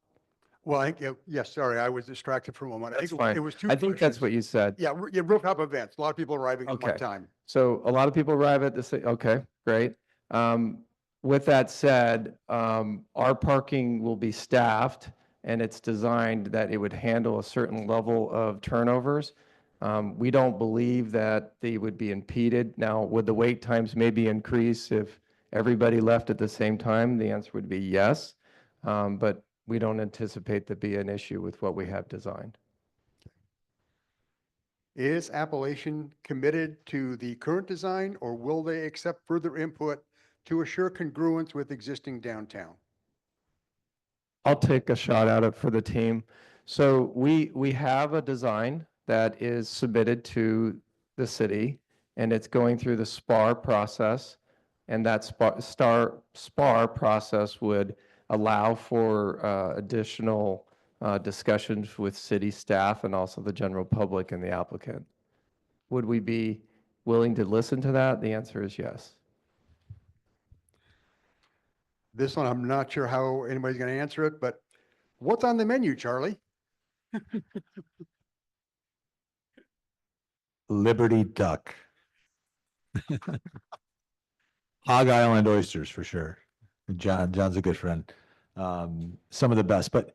Well, I think, yes, sorry, I was distracted for a moment. That's fine. It was two I think that's questions. what you said. Yeah, rooftop events, a lot of people arriving at one Okay. time. So a lot of people arrive at the same, okay, great. With that said, our parking will be staffed, and it's designed that it would handle a certain level of turnovers. We don't believe that they would be impeded. Now, would the wait times maybe increase if everybody left at the same time? The answer would be yes, but we don't anticipate to be an issue with what we have designed. Is Appellation committed to the current design, or will they accept further input to assure congruence with existing downtown? I'll take a shot at it for the team. So we have a design that is submitted to the city, and it's going through the SPAR process. And that SPAR process would allow for additional discussions with city staff and also the general public and the applicant. Would we be willing to listen to that? The answer is yes. This one, I'm not sure how anybody's going to answer it, but what's on the menu, Charlie? Liberty Duck. Hog Island oysters for sure. John's a good friend. Some of the best, but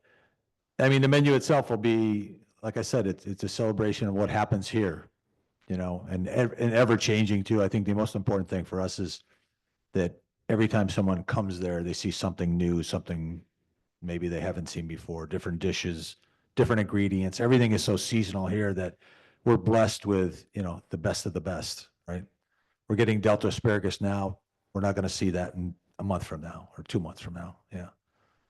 I mean, the menu itself will be, like I said, it's a celebration of what happens here, and ever changing too. I think the most important thing for us is that every time someone comes there, they see something new, something maybe they haven't seen before, different dishes, different ingredients. Everything is so seasonal here that we're blessed with, the best of the best, right? We're getting Delta asparagus now. We're not going to see that in a month from now or 2 months from now. Yeah.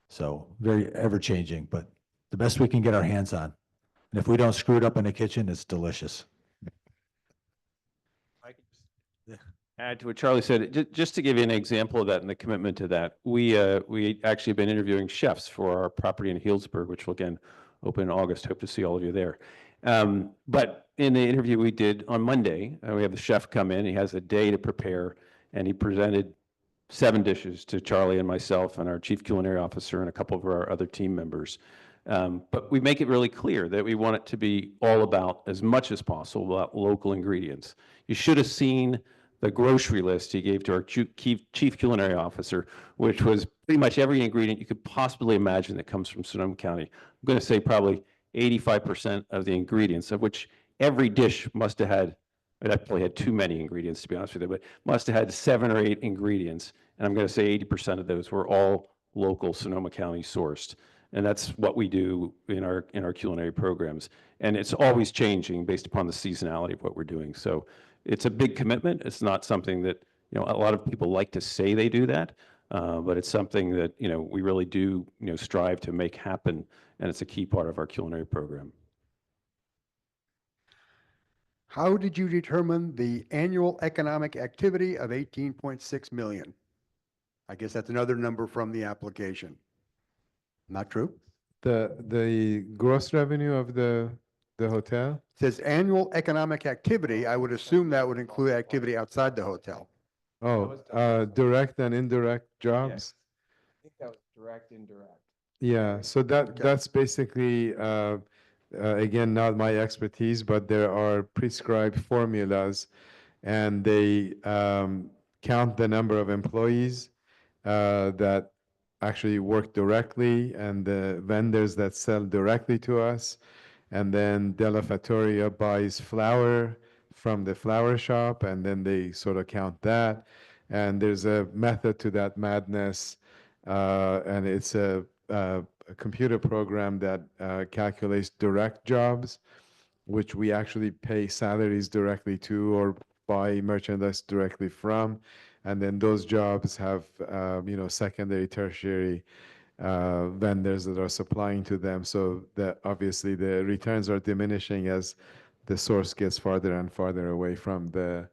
So very ever changing, but the best we can get our hands on. And if we don't screw it up in the kitchen, it's delicious. Add to what Charlie said, just to give you an example of that and the commitment to that, we actually have been interviewing chefs for our property in Healdsburg, which will again open in August. Hope to see all of you there. But in the interview we did on Monday, we have the chef come in. He has a day to prepare, and he presented 7 dishes to Charlie and myself and our chief culinary officer and a couple of our other team members. But we make it really clear that we want it to be all about, as much as possible, about local ingredients. You should have seen the grocery list he gave to our chief culinary officer, which was pretty much every ingredient you could possibly imagine that comes from Sonoma County. I'm going to say probably 85% of the ingredients, of which every dish must have had, that probably had too many ingredients to be honest with you, but must have had 7 or 8 ingredients. And I'm going to say 80% of those were all local Sonoma County sourced. And that's what we do in our culinary programs. And it's always changing based upon the seasonality of what we're doing. So it's a big commitment. It's not something that, a lot of people like to say they do that, but it's something that, we really do, strive to make happen. And it's a key part of our culinary program. How did you determine the annual economic activity of 18.6 million? I guess that's another number from the application. Not true? The gross revenue of the hotel? It says annual economic activity. I would assume that would include activity outside the hotel. Oh, direct and indirect jobs? I think that was direct, indirect. Yeah, so that's basically, again, not my expertise, but there are prescribed formulas, and they count the number of employees that actually work directly and the vendors that sell directly to us. And then Della Fattoria buys flour from the flour shop, and then they sort of count that. And there's a method to that madness, and it's a computer program that calculates direct jobs, which we actually pay salaries directly to or buy merchandise directly from. And then those jobs have, secondary, tertiary vendors that are supplying to them. So that obviously the returns are diminishing as the source gets farther and farther away from the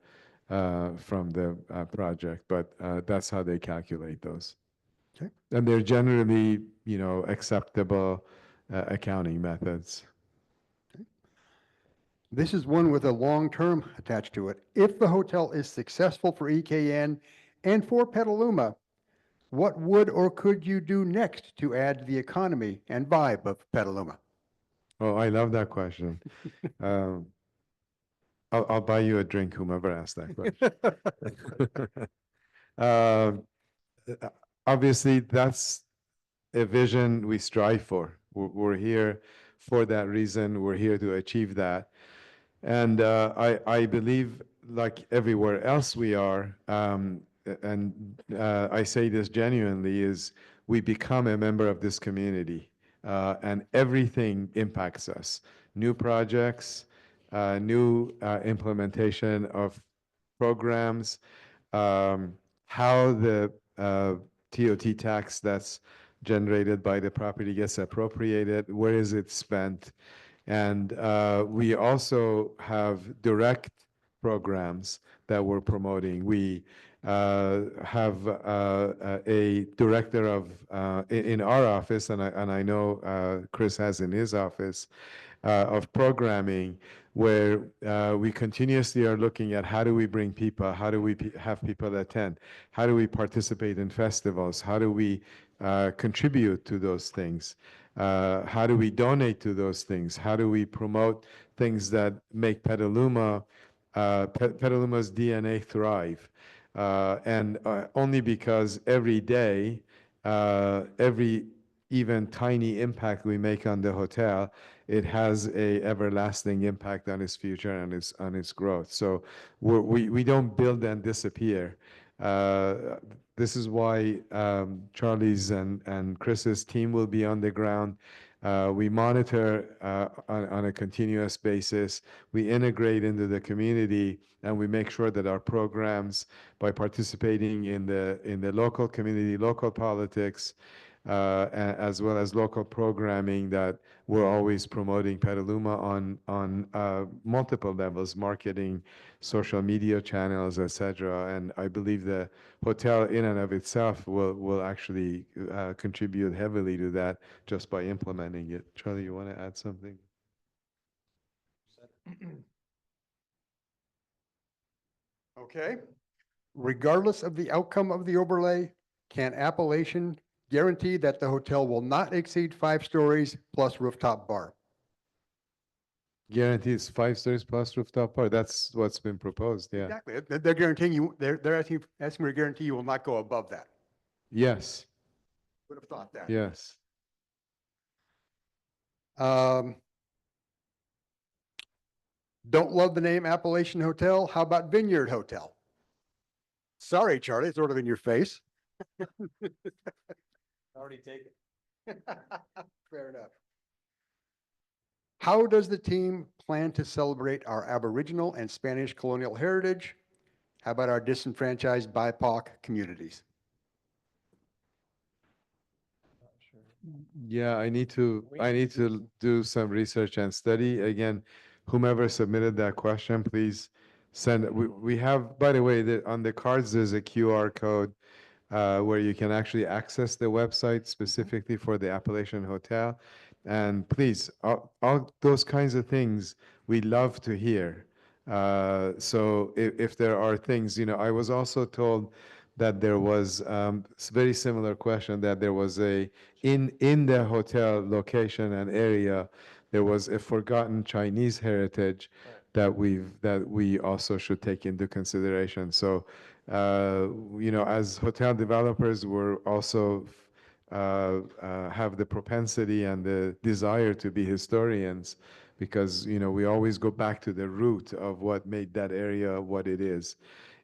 project. But that's how they calculate those. Okay. And they're generally, acceptable accounting methods. This is one with a long term attached to it. If the hotel is successful for EKN and for Petaluma, what would or could you do next to add to the economy and vibe of Petaluma? Oh, I love that question. I'll buy you a drink, whomever asked that question. Obviously, that's a vision we strive for. We're here for that reason. We're here to achieve that. And I believe, like everywhere else we are, and I say this genuinely, is we become a member of this community, and everything impacts us. New projects, new implementation of programs, how the TOT tax that's generated by the property gets appropriated, where is it spent? And we also have direct programs that we're promoting. We have a director of in our office, and I know Chris has in his office, of programming, where we continuously are looking at how do we bring people, how do we have people attend, how do we participate in festivals, how do we contribute to those things, how do we donate to those things, how do we promote things that make Petaluma's DNA thrive. And only because every day, every even tiny impact we make on the hotel, it has a everlasting impact on its future and its growth. So we don't build and disappear. This is why Charlie's and Chris's team will be on the ground. We monitor on a continuous basis. We integrate into the community, and we make sure that our programs, by participating in the local community, local politics, as well as local programming, that we're always promoting Petaluma on multiple levels, marketing, social media channels, etc. And I believe the hotel in and of itself will actually contribute heavily to that just by implementing it. Charlie, you want to add something? Okay. Regardless of the outcome of the overlay, can Appellation guarantee that the hotel will not exceed 5 stories plus rooftop bar? Guarantees 5 stories plus rooftop bar. That's what's been proposed. Yeah. Exactly. They're guaranteeing you, they're asking for a guarantee you will not go above that. Yes. Would have thought that. Yes. Don't love the name Appellation Hotel. How about Vineyard Hotel? Sorry, Charlie, it's sort of in your face. Already taken. Fair enough. How does the team plan to celebrate our Aboriginal and Spanish colonial heritage? How about our disenfranchised BIPOC communities? Yeah, I need to do some research and study. Again, whomever submitted that question, please send. We have, by the way, on the cards there's a QR code where you can actually access the website specifically for the Appellation Hotel. And please, all those kinds of things we love to hear. So if there are things, I was also told that there was very similar question, that there was in the hotel location and area, there was a forgotten Chinese heritage that we also should take into consideration. So as hotel developers, we're also have the propensity and the desire to be historians, because we always go back to the root of what made that area what it is.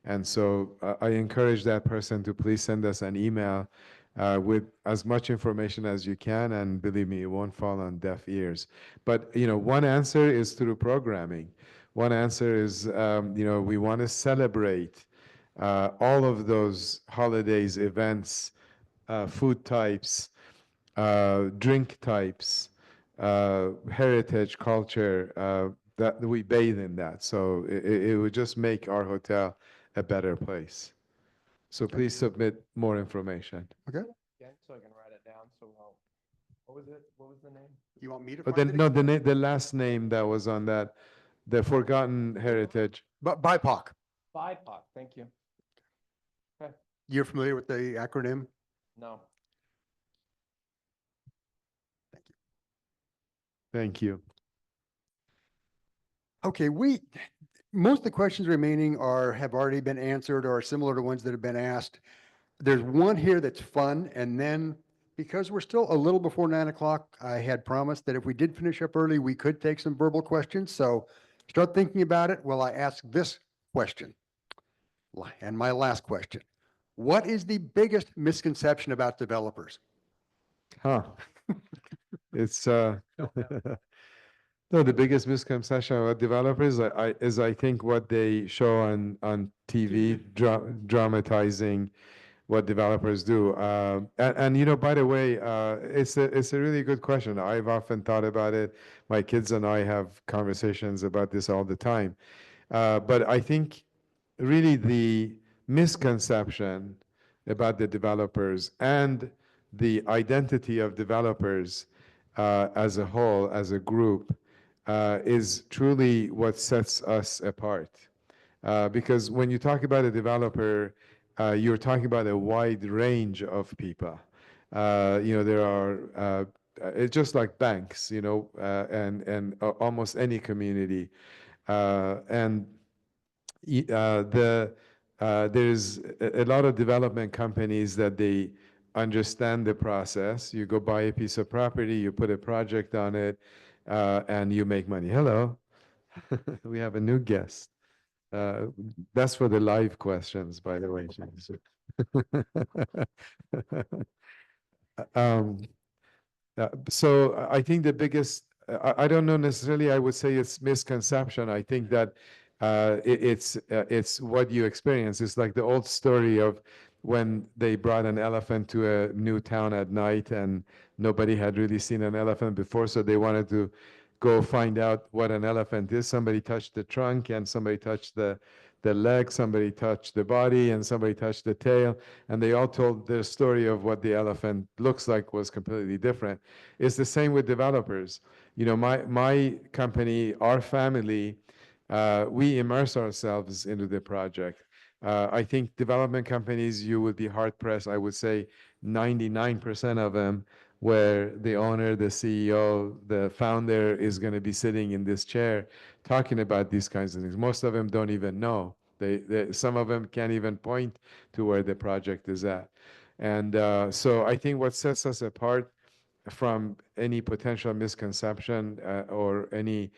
And so I encourage that person to please send us an email with as much information as you can, and believe me, it won't fall on deaf ears. But one answer is through programming. One answer is we want to celebrate all of those holidays, events, food types, drink types, heritage, culture, that we bathe in that. So it would just make our hotel a better place. So please submit more information. Okay. Yeah, so I can write it down, so what was it? What was the name? You want me to But find then, it no, again? the last name that was on that, the forgotten heritage. But BIPOC. BIPOC, thank you. You're familiar with the acronym? No. Thank you. Okay, most of the questions remaining have already been answered or are similar to ones that have been asked. There's one here that's fun, and then because we're still a little before 9 o'clock, I had promised that if we did finish up early, we could take some verbal questions. So start thinking about it while I ask this question. And my last question. What is the biggest misconception about developers? Huh. It's no, the biggest misconception about developers is I think what they show on TV, dramatizing what developers do. And by the way, it's a really good question. I've often thought about it. My kids and I have conversations about this all the time. But I think really the misconception about the developers and the identity of developers as a whole, as a group, is truly what sets us apart. Because when you talk about a developer, you're talking about a wide range of people. There are, it's just like banks, and almost any community. And the there's a lot of development companies that they understand the process. You go buy a piece of property, you put a project on it, and you make money. Hello, we have a new guest. That's for the live questions, by the way. um, so I think the biggest, I don't know necessarily, I would say it's misconception. I think that it's what you experience. It's like the old story of when they brought an elephant to a new town at night and nobody had really seen an elephant before, so they wanted to go find out what an elephant is. Somebody touched the trunk and somebody touched the leg, somebody touched the body, and somebody touched the tail, and they all told their story of what the elephant looks like was completely different. It's the same with developers. You know, my company, our family, we immerse ourselves into the project. I think development companies, you would be hard pressed, I would say 99% of them, where the owner, the CEO, the founder is going to be sitting in this chair talking about these kinds of things. Most of them don't even know. Some of them can't even point to where the project is at. And so I think what sets us apart from any potential misconception or any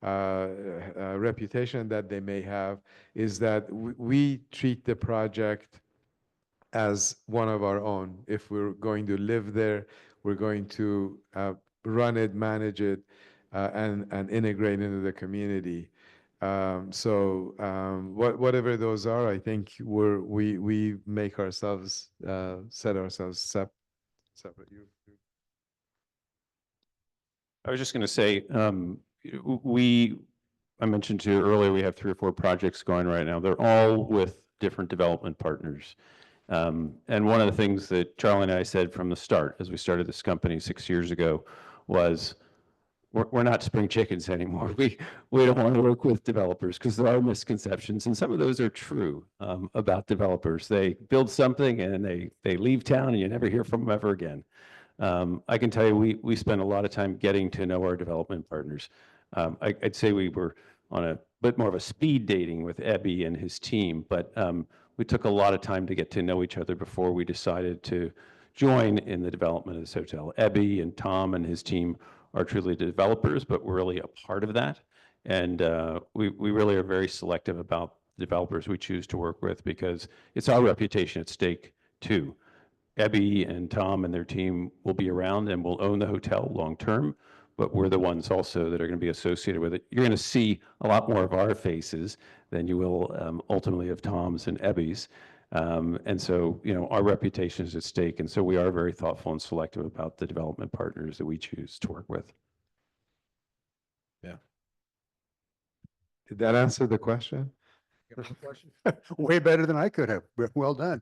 reputation that they may have is that we treat the project as one of our own. If we're going to live there, we're going to run it, manage it, and integrate into the community. Whatever those are, I think we make ourselves set ourselves separate. I was just going to say, I mentioned to you earlier, we have 3 or 4 projects going right now. They're all with different development partners. And one of the things that Charlie and I said from the start, as we started this company 6 years ago, was we're not spring chickens anymore. We don't want to work with developers because there are misconceptions, and some of those are true about developers. They build something and they leave town and you never hear from them ever again. I can tell you, we spend a lot of time getting to know our development partners. I'd say we were on a bit more of a speed dating with Ebbie and his team, but we took a lot of time to get to know each other before we decided to join in the development of this hotel. Ebbie and Tom and his team are truly developers, but we're really a part of that. And we really are very selective about the developers we choose to work with because it's our reputation at stake too. Ebbie and Tom and their team will be around and will own the hotel long term, but we're the ones also that are going to be associated with it. You're going to see a lot more of our faces than you will ultimately of Tom's and Ebbie's. And so, you know, our reputation is at stake. And so we are very thoughtful and selective about the development partners that we choose to work with. Yeah. Did that answer the question? Way better than I could have. Well done.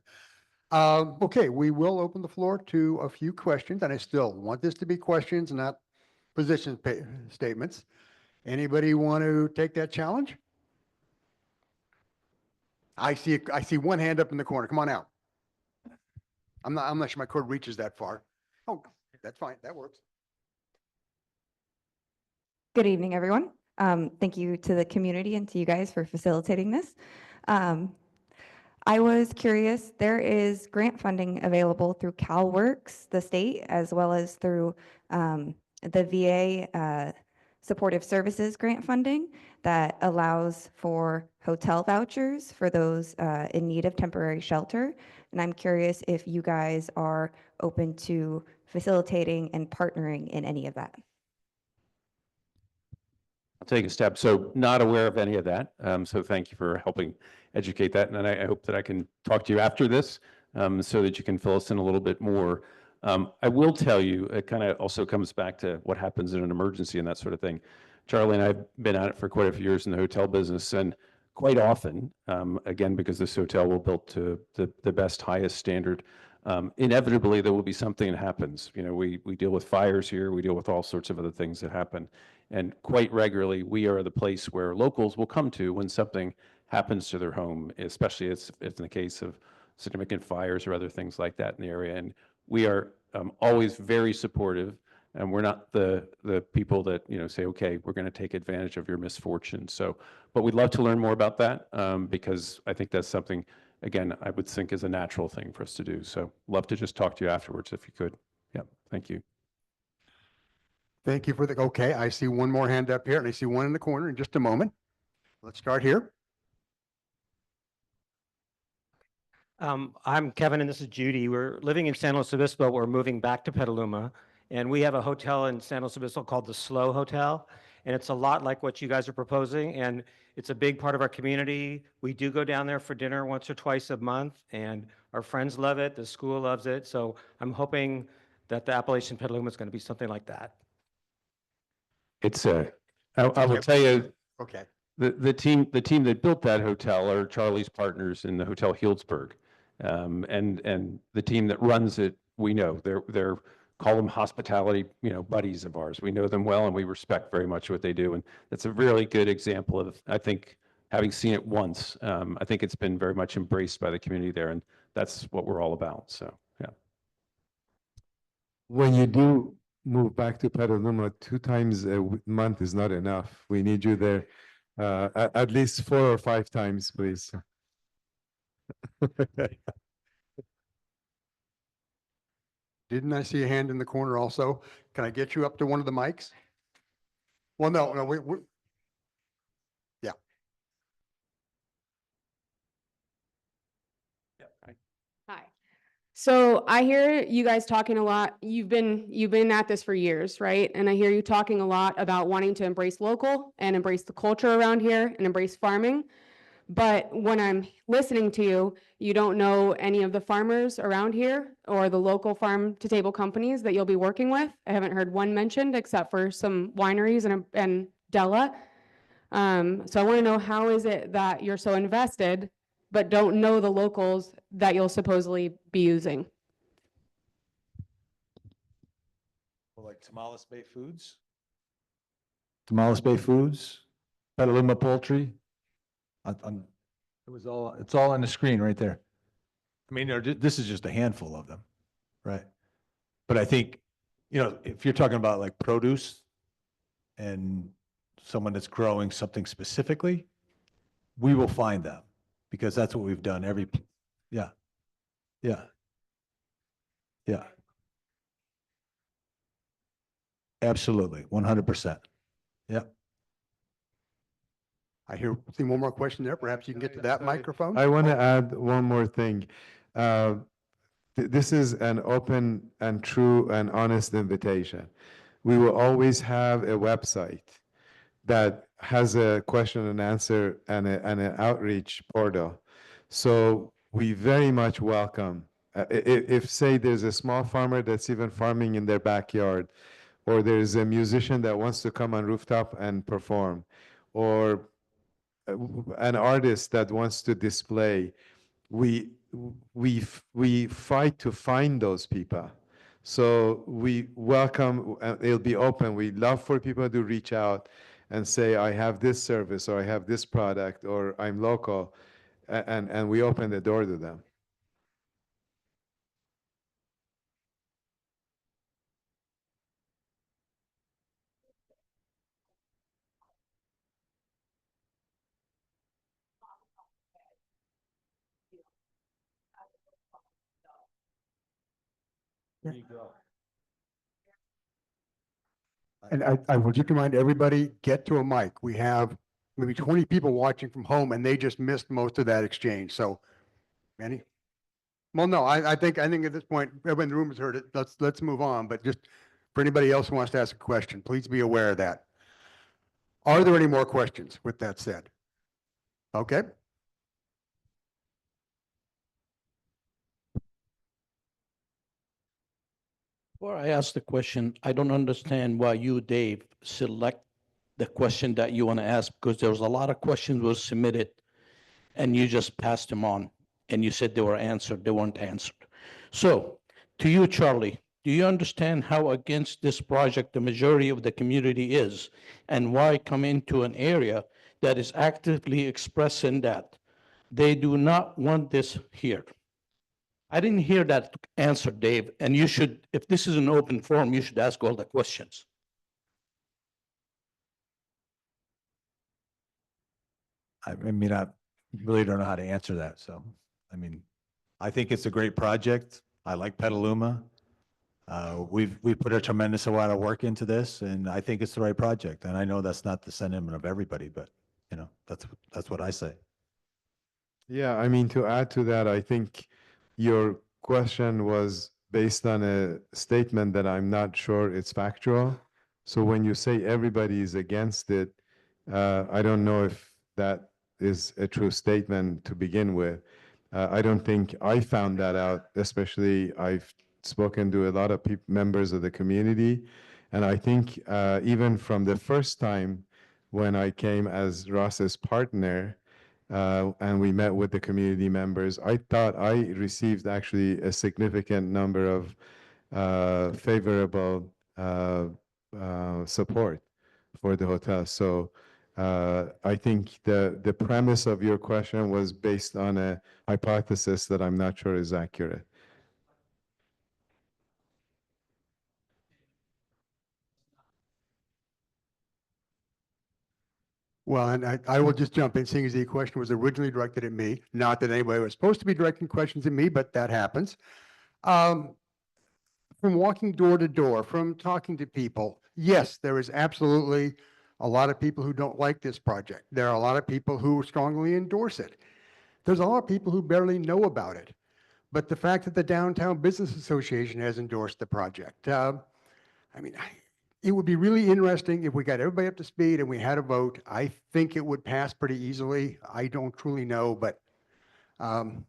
Okay, we will open the floor to a few questions, and I still want this to be questions, not position statements. Anybody want to take that challenge? I see one hand up in the corner. Come on out. I'm not sure my cord reaches that far. Oh, that's fine. That works. Good evening, everyone. Thank you to the community and to you guys for facilitating this. I was curious, there is grant funding available through CalWorks, the state, as well as through the VA Supportive Services grant funding that allows for hotel vouchers for those in need of temporary shelter. And I'm curious if you guys are open to facilitating and partnering in any of that. I'll take a step. So not aware of any of that. So thank you for helping educate that. And I hope that I can talk to you after this so that you can fill us in a little bit more. I will tell you, it kind of also comes back to what happens in an emergency and that sort of thing. Charlie and I have been at it for quite a few years in the hotel business, and quite often, again, because this hotel will built to the best, highest standard, inevitably there will be something that happens. You know, we deal with fires here, we deal with all sorts of other things that happen. And quite regularly, we are the place where locals will come to when something happens to their home, especially if in the case of significant fires or other things like that in the area. And we are always very supportive, and we're not the people that, you know, say, okay, we're going to take advantage of your misfortune. So, but we'd love to learn more about that because I think that's something again, I would think is a natural thing for us to do. So love to just talk to you afterwards if you could. Yeah, thank you. Thank you for the, okay, I see one more hand up here and I see one in the corner in just a moment. Let's start here. I'm Kevin and this is Judy. We're living in San Luis Obispo. We're moving back to Petaluma. And we have a hotel in San Luis Obispo called the Slow Hotel. And it's a lot like what you guys are proposing. And it's a big part of our community. We do go down there for dinner once or twice a month. And our friends love it. The school loves it. So I'm hoping that the Appellation Petaluma is going to be something like that. It's I will Yep. tell you, Okay. The team that built that hotel are Charlie's partners in the Hotel Healdsburg. And the team that runs it, we know, they're call them hospitality, buddies of ours. We know them well and we respect very much what they do. And that's a really good example of, I think, having seen it once, I think it's been very much embraced by the community there, and that's what we're all about. So, yeah. when you do move back to Petaluma, 2 times a month is not enough. We need you there at least 4 or 5 times, please. Didn't I see a hand in the corner also? Can I get you up to one of the mics? Well, no, we yeah. Hi. So I hear you guys talking a lot. You've been at this for years, right? And I hear you talking a lot about wanting to embrace local and embrace the culture around here and embrace farming. But when I'm listening to you, you don't know any of the farmers around here or the local farm to table companies that you'll be working with. I haven't heard one mentioned except for some wineries and Della. So I want to know, how is it that you're so invested but don't know the locals that you'll supposedly be using? Well, like Tamales Bay Foods? Tamales Bay Foods, Petaluma Poultry. It's all on the screen right there. I mean, this is just a handful of them, right? But I think, if you're talking about like produce and someone that's growing something specifically, we will find them because that's what we've done yeah. Absolutely, 100%. Yeah. I see one more question there. Perhaps you can get to that microphone. I want to add one more thing. This is an open and true and honest invitation. We will always have a website that has a question and answer and an outreach portal. So we very much welcome, if say there's a small farmer that's even farming in their backyard, or there's a musician that wants to come on rooftop and perform, or an artist that wants to display, we fight to find those people. So we welcome, it'll be open. We love for people to reach out and say, I have this service, or I have this product, or I'm local, and we open the door to them. And I would just remind everybody, get to a mic. We have maybe 20 people watching from home and they just missed most of that exchange. So, any? Well, no, I think at this point, everyone in the room has heard it. Let's move on. But just for anybody else who wants to ask a question, please be aware of that. Are there any more questions with that said? Okay. Before I ask the question, I don't understand why you, Dave, select the question that you want to ask, because there was a lot of questions were submitted and you just passed them on and you said they were answered, they weren't answered. So to you, Charlie, do you understand how against this project the majority of the community is, and why come into an area that is actively expressing that they do not want this here? I didn't hear that answer, Dave, and you should, if this is an open forum, you should ask all the questions. I mean, I really don't know how to answer that, so. I mean, I think it's a great project. I like Petaluma. We've put a tremendous amount of work into this, and I think it's the right project. And I know that's not the sentiment of everybody, but that's what I say. Yeah, I mean, to add to that, I think your question was based on a statement that I'm not sure it's factual. So when you say everybody is against it, I don't know if that is a true statement to begin with. I don't think I found that out, especially I've spoken to a lot of members of the community. And I think even from the first time when I came as Ross's partner, and we met with the community members, I thought I received actually a significant number of favorable support for the hotel. So I think the premise of your question was based on a hypothesis that I'm not sure is accurate. Well, and I will just jump in, seeing as the question was originally directed at me. Not that anybody was supposed to be directing questions at me, but that happens. From walking door to door, from talking to people, yes, there is absolutely a lot of people who don't like this project. There are a lot of people who strongly endorse it. There's a lot of people who barely know about it. But the fact that the Downtown Business Association has endorsed the project, I mean, it would be really interesting if we got everybody up to speed and we had a vote. I think it would pass pretty easily. I don't truly know, but, and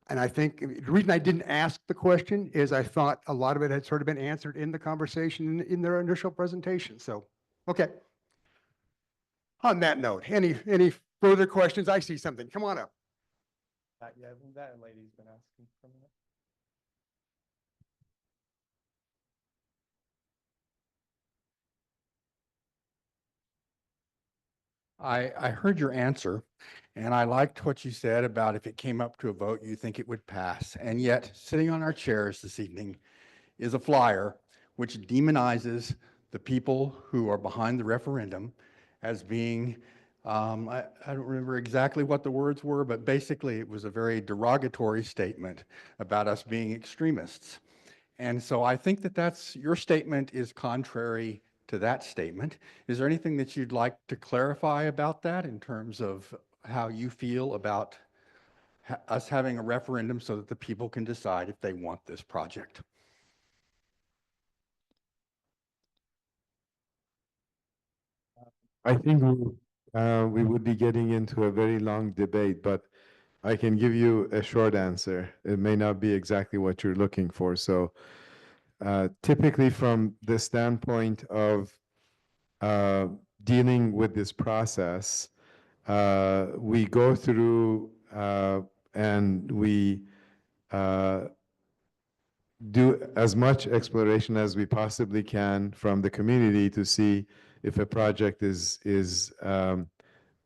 I think the reason I didn't ask the question is I thought a lot of it had sort of been answered in the conversation in their initial presentation. So, okay. On that note, any further questions? I see something. Come on up. Yeah, that lady's been asking for a minute. I heard your answer, and I liked what you said about if it came up to a vote, you think it would pass. And yet, sitting on our chairs this evening is a flyer which demonizes the people who are behind the referendum as being, I don't remember exactly what the words were, but basically it was a very derogatory statement about us being extremists. And so I think that your statement is contrary to that statement. Is there anything that you'd like to clarify about that in terms of how you feel about us having a referendum so that the people can decide if they want this project? I think we would be getting into a very long debate, but I can give you a short answer. It may not be exactly what you're looking for. So typically from the standpoint of dealing with this process, we go through and we do as much exploration as we possibly can from the community to see if a project is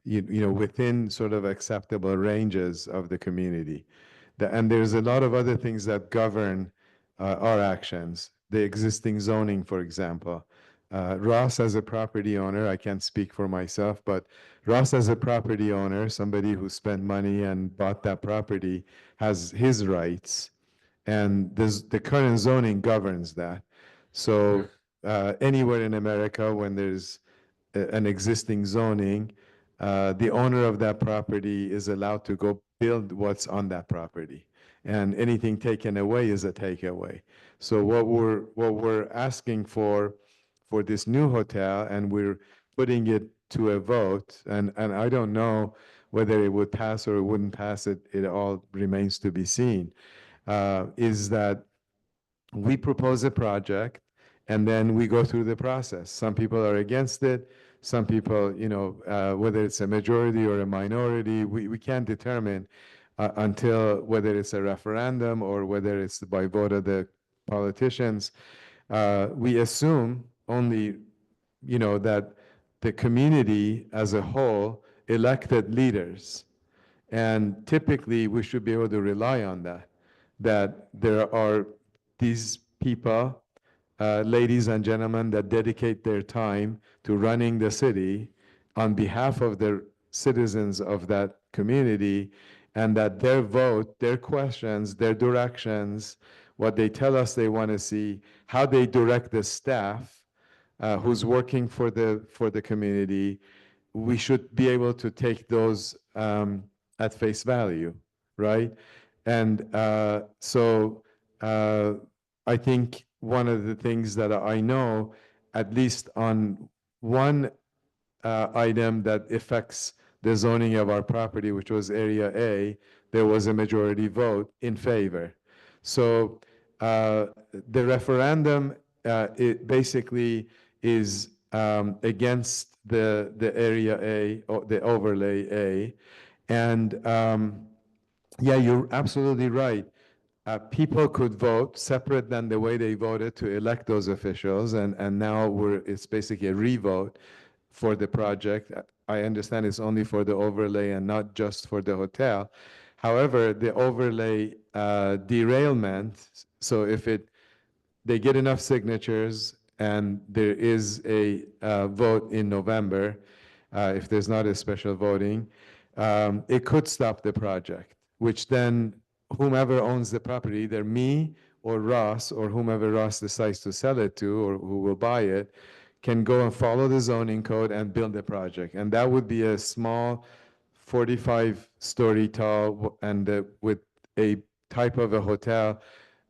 within sort of acceptable ranges of the community. And there's a lot of other things that govern our actions. The existing zoning, for example. Ross as a property owner, I can't speak for myself, but Ross as a property owner, somebody who spent money and bought that property, has his rights. And the current zoning governs that. So anywhere in America, when there's an existing zoning, the owner of that property is allowed to go build what's on that property. And anything taken away is a takeaway. So what we're asking for this new hotel, and we're putting it to a vote, and I don't know whether it would pass or it wouldn't pass, it all remains to be seen, is that we propose a project and then we go through the process. Some people are against it. Some people, whether it's a majority or a minority, we can't determine until whether it's a referendum or whether it's by vote of the politicians. We assume only, that the community as a whole elected leaders. And typically we should be able to rely on that there are these people, ladies and gentlemen, that dedicate their time to running the city on behalf of the citizens of that community, and that their vote, their questions, their directions, what they tell us they want to see, how they direct the staff who's working for the community, we should be able to take those at face value, right? And so I think one of the things that I know, at least on one item that affects the zoning of our property, which was Area A, there was a majority vote in favor. So the referendum, it basically is against the Area A, or the overlay A. And yeah, you're absolutely right. People could vote separate than the way they voted to elect those officials, and now it's basically a re-vote for the project. I understand it's only for the overlay and not just for the hotel. However, the overlay derailment, so if they get enough signatures and there is a vote in November, if there's not a special voting, it could stop the project, which then whomever owns the property, either me or Ross or whomever Ross decides to sell it to or who will buy it, can go and follow the zoning code and build the project. And that would be a small 45-story tall and with a type of a hotel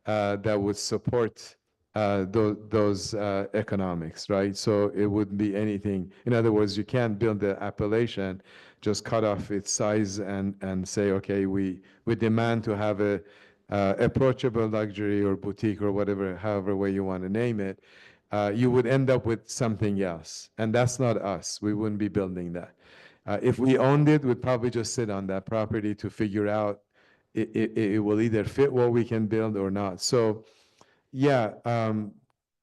that would support those economics, right? So it wouldn't be anything. In other words, you can't build the Appellation, just cut off its size and say, okay, we demand to have a approachable luxury or boutique or whatever, however way you want to name it. You would end up with something else. And that's not us. We wouldn't be building that. If we owned it, we'd probably just sit on that property to figure out it will either fit what we can build or not. So yeah,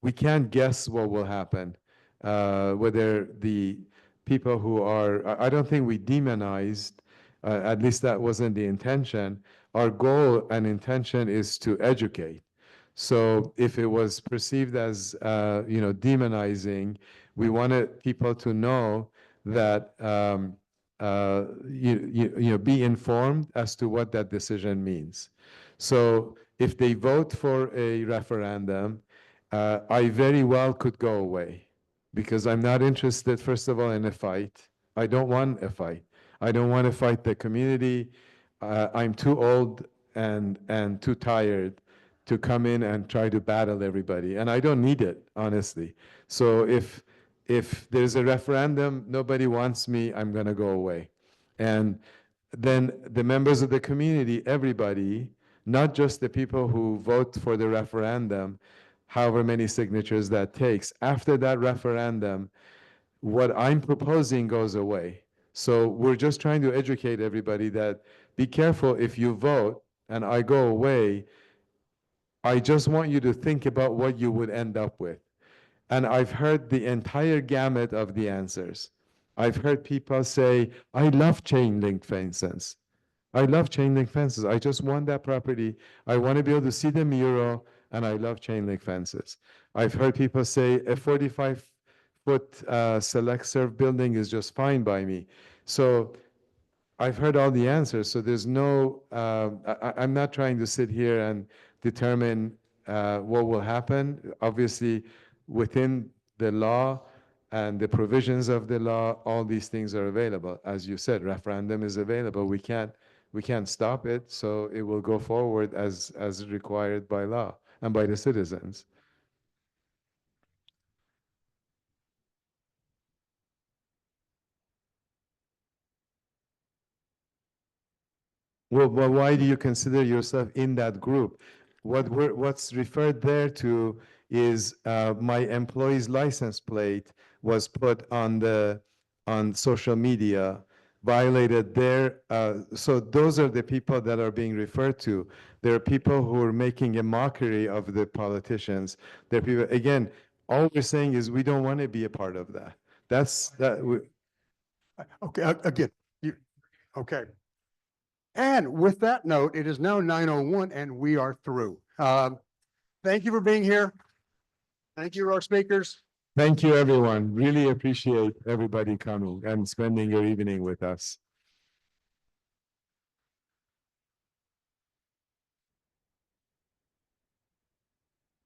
we can't guess what will happen. Whether the people who are, I don't think we demonized, at least that wasn't the intention. Our goal and intention is to educate. So if it was perceived as, demonizing, we wanted people to know that, be informed as to what that decision means. So if they vote for a referendum, I very well could go away because I'm not interested, first of all, in a fight. I don't want a fight. I don't want to fight the community. I'm too old and too tired to come in and try to battle everybody. And I don't need it, honestly. So if there's a referendum, nobody wants me, I'm going to go away. And then the members of the community, everybody, not just the people who vote for the referendum, however many signatures that takes, after that referendum, what I'm proposing goes away. So we're just trying to educate everybody that be careful if you vote and I go away, I just want you to think about what you would end up with. And I've heard the entire gamut of the answers. I've heard people say, I love chain link fences. I love chain link fences. I just want that property. I want to be able to see the mural, and I love chain link fences. I've heard people say a 45-foot select serve building is just fine by me. So I've heard all the answers. So there's no, I'm not trying to sit here and determine what will happen. Obviously, within the law and the provisions of the law, all these things are available. As you said, referendum is available. We can't stop it, so it will go forward as required by law and by the citizens. Well, why do you consider yourself in that group? What's referred there to is my employee's license plate was put on social media, violated their, so those are the people that are being referred to. There are people who are making a mockery of the politicians. There are people, again, all we're saying is we don't want to be a part of that. Okay, again, okay. And with that note, it is now 9:01 and we are through. Thank you for being here. Thank you to our speakers. Thank you, everyone. Really appreciate everybody coming and spending your evening with us.